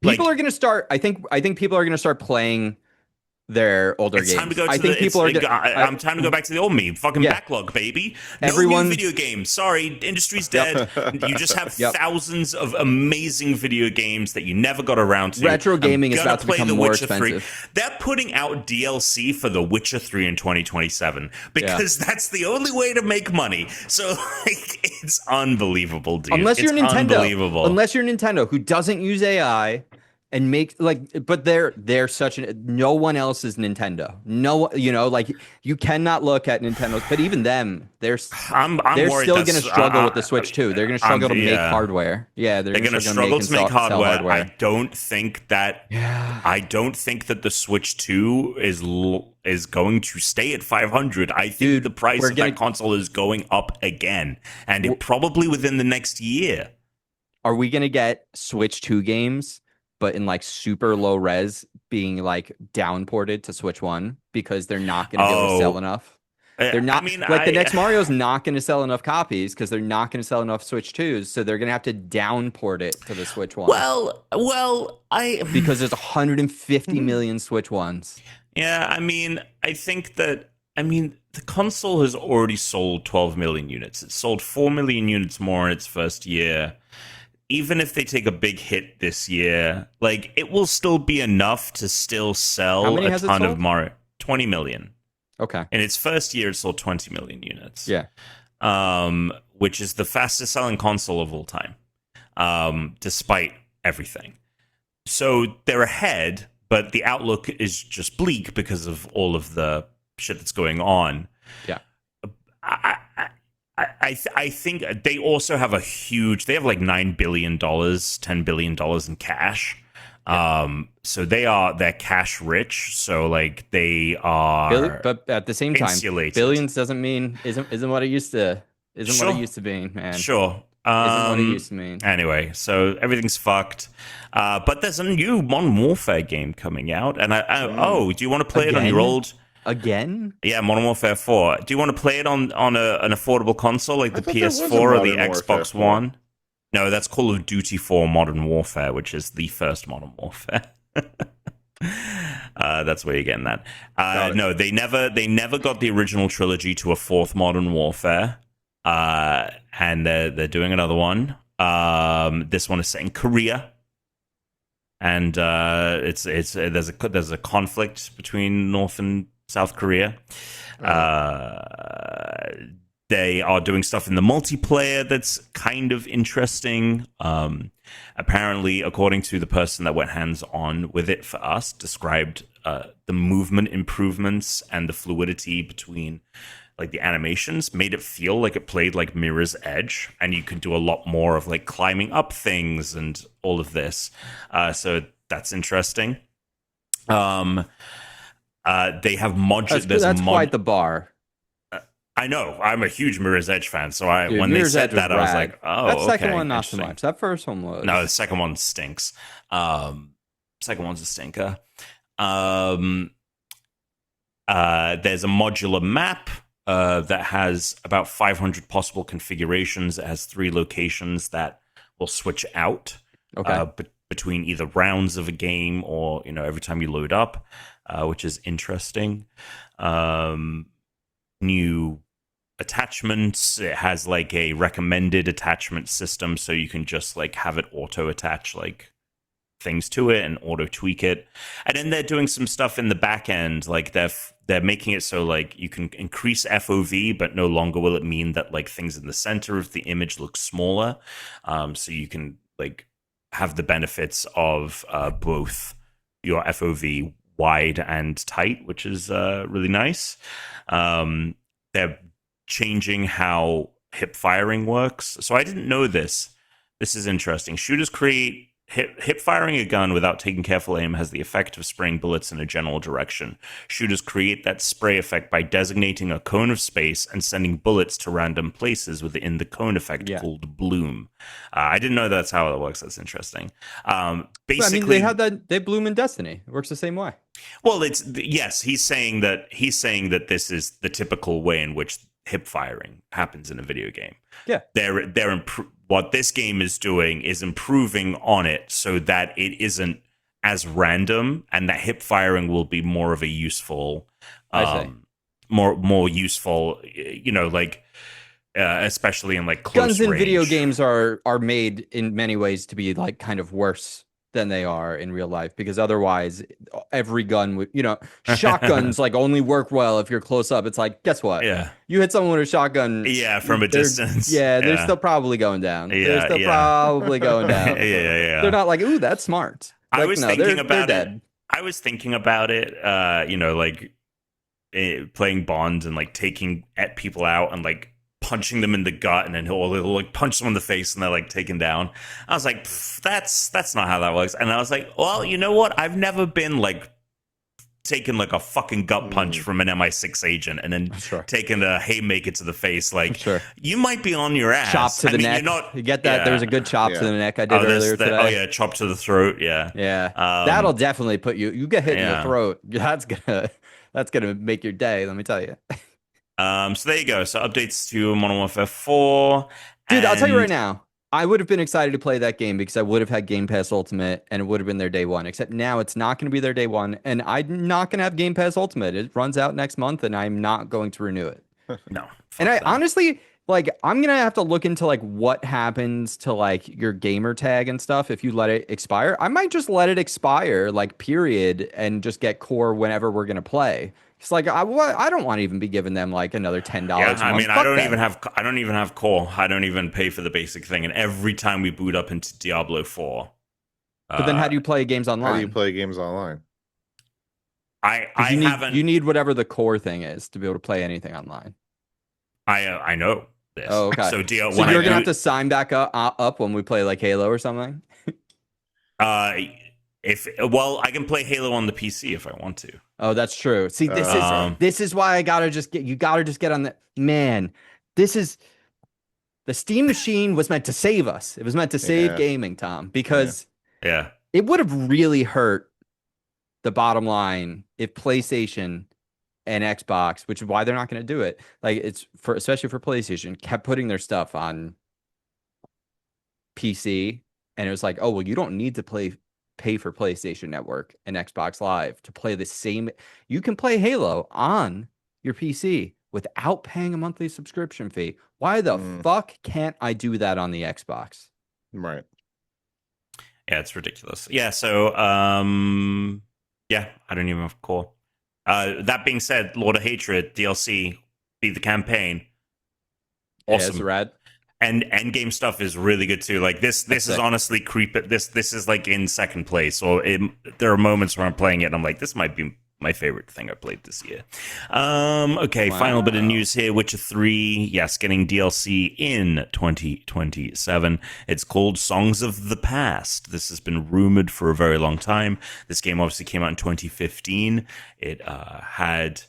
people are going to start. I think people are going to start playing their older games. Time to go to I'm time to go back to the old me. Fucking backlog, baby. No new video games. Sorry, industry's dead. You just have thousands of amazing video games that you never got around to. Retro gaming is about to become more expensive. 3. They're putting out DLC for The Witcher 3 in 2027 because that's the only way to make money. So it's unbelievable, dude. Unless you're Nintendo, who doesn't use AI. And but they're such no one else is Nintendo. No, you cannot look at Nintendo. But even them, they're still going to struggle with the Switch too. They're going to struggle to make hardware. Yeah, they're going to struggle to make hardware. I don't think that. Yeah. I don't think that the Switch 2 is going to stay at 500. I think the price of that console is going up again, and it probably within the next year. Are we going to get Switch 2 games? But in like super low res being like downported to Switch 1 because they're not going to be able to sell enough. They're not the next Mario's not going to sell enough copies because they're not going to sell enough Switch 2s, so they're going to have to downport it to the Switch 1. Because there's 150 million Switch 1s. Yeah, I think that the console has already sold 12 million units. It sold 4 million units more in its first year. Even if they take a big hit this year, like it will still be enough to still sell a ton of Mario. 20 million. Okay. In its first year, it sold 20 million units. Yeah. Which is the fastest selling console of all time, despite everything. So they're ahead, but the outlook is just bleak because of all of the shit that's going on. Yeah. I think they also have they have like $9 billion, $10 billion in cash. So they're cash rich. So like they are, but at the same time, billions doesn't mean isn't what it used to what it used to be, man. Sure. Isn't what it used to mean. Anyway, so everything's fucked. But there's a new Modern Warfare game coming out, and do you want to play it on your old? Again? Yeah, Modern Warfare 4. Do you want to play it on an affordable console like the PS4 or the Xbox One? No, that's Call of Duty 4 Modern Warfare, which is the first Modern Warfare. That's where you're getting that. No, they never got the original trilogy to a fourth Modern Warfare, and they're doing another one. This one is set in Korea. And there's a conflict between North and South Korea. They are doing stuff in the multiplayer that's kind of interesting. Apparently, according to the person that went hands-on with it for us, described the movement improvements and the fluidity between like the animations made it feel like it played like Mirror's Edge, and you could do a lot more of like climbing up things and all of this. So that's interesting. They have modules. That's quite the bar. I know. I'm a huge Mirror's Edge fan, so when Mirror's they said Edge that, I was like, "Oh, that second okay, one not so much. That first one was no. The second one stinks. Second one's a stinker. There's a modular map that has about 500 possible configurations. It has 3 locations that will switch out between either rounds of a game or every time you load up, which is interesting. New attachments. It has like a recommended attachment system, so you can just like have it auto attach like things to it and auto tweak it. And then they're doing some stuff in the back end, like they're making it so like you can increase FOV, but no longer will it mean that like things in the center of the image look smaller. So you can like have the benefits of both your FOV wide and tight, which is really nice. They're changing how hip firing works. So I didn't know this. This is interesting. Shooters create hip firing a gun without taking careful aim has the effect of spraying bullets in a general direction. Shooters create that spray effect by designating a cone of space and sending bullets to random places within the cone effect called bloom. I didn't know that's how it works. That's interesting. Basically, they have that. They bloom in Destiny. It works the same way. Well, he's saying that this is the typical way in which hip firing happens in a video game. Yeah, what this game is doing is improving on it so that it isn't as random, and that hip firing will be more of a useful, more useful. Especially in like close guns in range. video games are made in many ways to be like kind of worse than they are in real life, because otherwise every gun would, shotguns like only work well if you're close up. It's like, guess what? Yeah. You hit someone with a shotgun. Yeah, from a distance. Yeah, they're still probably going down. Yeah, they're still probably going down. Yeah. They're not like, ooh, that's smart. Like, I was thinking about it. Dead. I was thinking about it, playing Bond and like taking people out and like punching them in the gut, and then he'll like punch them in the face and they're like taken down. I was like, that's not how that works. And I was like, well, you know what? I've never been like taken like a fucking gut punch from an MI6 agent and then taken a haymaker to the face. Like, you might be on your ass. Chop to the neck. You get that? Yeah. There's a good chop to the neck I did earlier today. Oh yeah, chop to the throat. Yeah. That'll definitely put you get hit in the throat. That's gonna make your day. Let me tell you. So there you go. So updates to Modern Warfare 4. Dude, I'll tell you right now, I would have been excited to play that game because I would have had Game Pass Ultimate and it would have been their day one. Except now it's not going to be their day one, and I'm not going to have Game Pass Ultimate. It runs out next month, and I'm not going to renew it. No. And I honestly, like, I'm going to have to look into like what happens to like your gamer tag and stuff if you let it expire. I might just let it expire, like, period, and just get core whenever we're going to play. It's like I don't want to even be giving them like another $10. Yeah, I mean, I don't even have core. I don't even pay for the basic thing. And every time we boot up into Diablo 4, but then how do you play games online? How do you play games online? You need whatever the core thing is to be able to play anything online. I know this. Oh, okay. So you're gonna have to sign back up when we play like Halo or something. I can play Halo on the PC if I want to. Oh, that's true. See, this is why you gotta just get on the man. The Steam machine was meant to save us. It was meant to save gaming, Tom, because it would have really hurt the bottom line if PlayStation and Xbox, which is why they're not going to do it. Like, especially for PlayStation, kept putting their stuff on PC, and it was like, oh well, you don't need to pay for PlayStation Network and Xbox Live to play the same. You can play Halo on your PC without paying a monthly subscription fee. Why the fuck can't I do that on the Xbox? Right. Yeah, it's ridiculous. Yeah, so I don't even have core. That being said, Lord of Hatred DLC, beat the campaign. awesome. Yeah, rad. And endgame stuff is really good too. Like this is honestly this is like in second place. Or there are moments where I'm playing it and I'm like, this might be my favorite thing I played this year. Okay, wow. Final bit of news here. Witcher 3, yes, getting DLC in 2027. It's called Songs of the Past. This has been rumored for a very long time. This game obviously came out in 2015. It had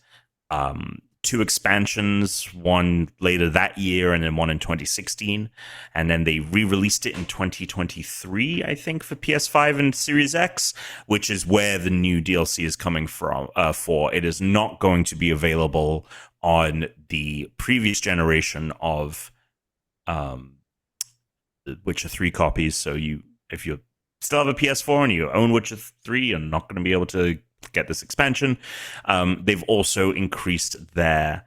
2 expansions, one later that year and then one in 2016. And then they re-released it in 2023, I think, for PS5 and Series X, which is where the new DLC is coming from. For it is not going to be available on the previous generation of Witcher 3 copies. So if you still have a PS4 and you own Witcher 3, you're not going to be able to get this expansion. They've also increased their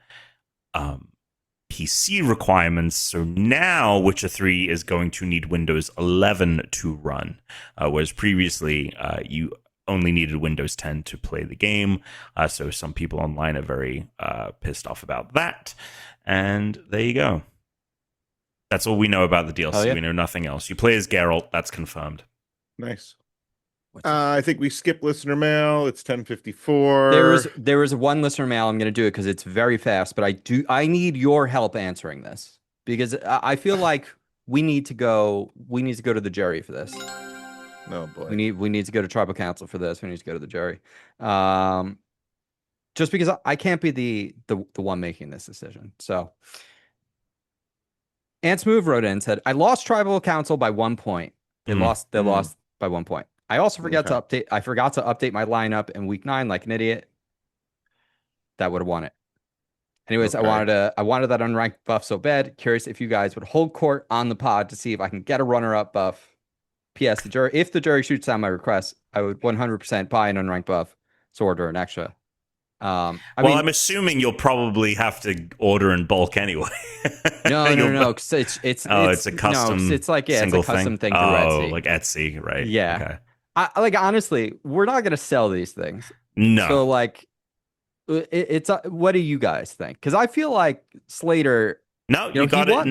PC requirements, so now Witcher 3 is going to need Windows 11 to run, whereas previously you only needed Windows 10 to play the game. So some people online are very pissed off about that, and there you go. That's all we know about the DLC. We know nothing else. You play as Geralt, that's confirmed. Nice. I think we skipped listener mail. It's 10:54. There was one listener mail. I'm going to do it because it's very fast, but I need your help answering this because I feel like we need to go to the jury for this. Oh boy. We need to go to tribal council for this. We need to go to the jury. Just because I can't be the one making this decision. So Ants Move wrote in and said, I lost tribal council by 1 point. They lost by 1 point. I also forgot to update my lineup in week 9 like an idiot. That would have won it. Anyways, I wanted that unranked buff so bad. Curious if you guys would hold court on the pod to see if I can get a runner-up buff. P.S. If the jury shoots down my request, I would 100% buy an unranked buff, so order an extra. I'm assuming you'll probably have to order in bulk anyway. No. It's a custom. It's like it's a custom thing through Etsy. Like Etsy, right? Yeah. Okay. Honestly, we're not gonna sell these things. No. So it's what do you guys think? Because I feel like Slater. No, you got it.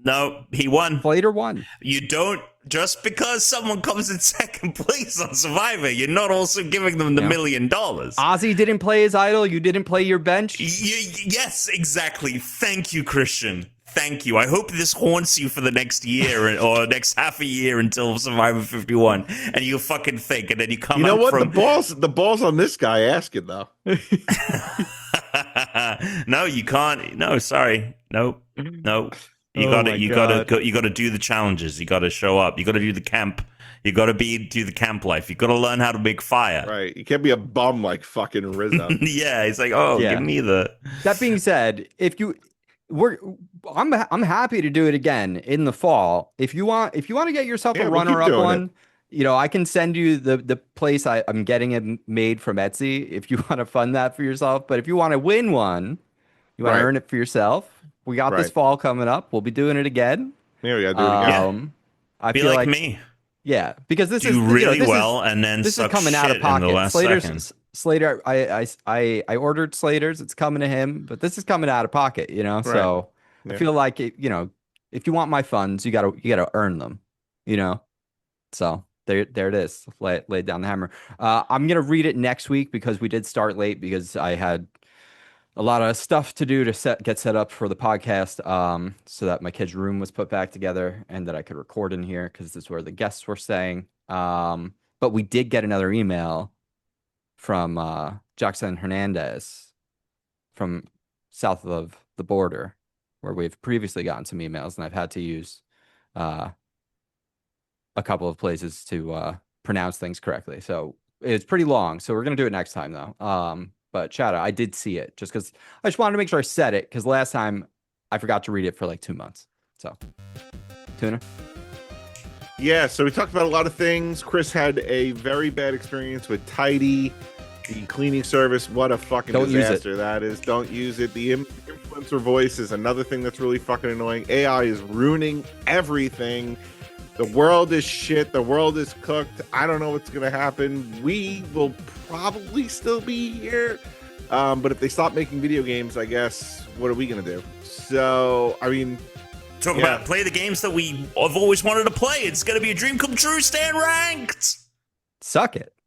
No, he won. Slater won. You don't. Just because someone comes in second place on Survivor, you're not also giving them the $1 million. Ozzy didn't play his idol. You didn't play your bench. Yes, exactly. Thank you, Christian. Thank you. I hope this haunts you for the next year or next half a year until Survivor 51, and you fucking think, and then you come. You know what? The balls on this guy asking though. No, you can't. No, sorry. No. You gotta do the challenges. You gotta show up. You gotta do the camp. You gotta do the camp life. You gotta learn how to make fire. Right. You can't be a bum like fucking Rizzo. Yeah, he's like, give me the. That being said, I'm happy to do it again in the fall. If you want to get yourself a runner-up one, I can send you the place I'm getting it made from Etsy if you want to fund that for yourself. But if you want to win one, you want to earn it for yourself. We got this fall coming up. We'll be doing it again. Yeah, we gotta do it again. I feel feel like me. Yeah, because this do is really well, and then this is coming out of pocket. In the last second. Slater, I ordered Slater's. It's coming to him, but this is coming out of pocket. So I feel like if you want my funds, you gotta earn them. So there it is. Lay down the hammer. I'm gonna read it next week because we did start late because I had a lot of stuff to do to get set up for the podcast, so that my kid's room was put back together and that I could record in here because this is where the guests were staying. But we did get another email from Jackson Hernandez from south of the border, where we've previously gotten some emails, and I've had to use a couple of places to pronounce things correctly. So it's pretty long. So we're gonna do it next time, though. But shout out, I did see it just because I just wanted to make sure I said it because last time I forgot to read it for like 2 months. So, Tuna. Yeah, so we talked about a lot of things. Chris had a very bad experience with Tidy, the cleaning service. What a fucking disaster that is. Don't use it. The influencer voice is another thing that's really fucking annoying. AI is ruining everything. The world is shit. The world is cooked. I don't know what's going to happen. We will probably still be here, But if they stop making video games, I guess what are we gonna do? So I mean, Talk about play the games that we have always wanted to play. It's gonna be a dream come true. Stay ranked. Suck it.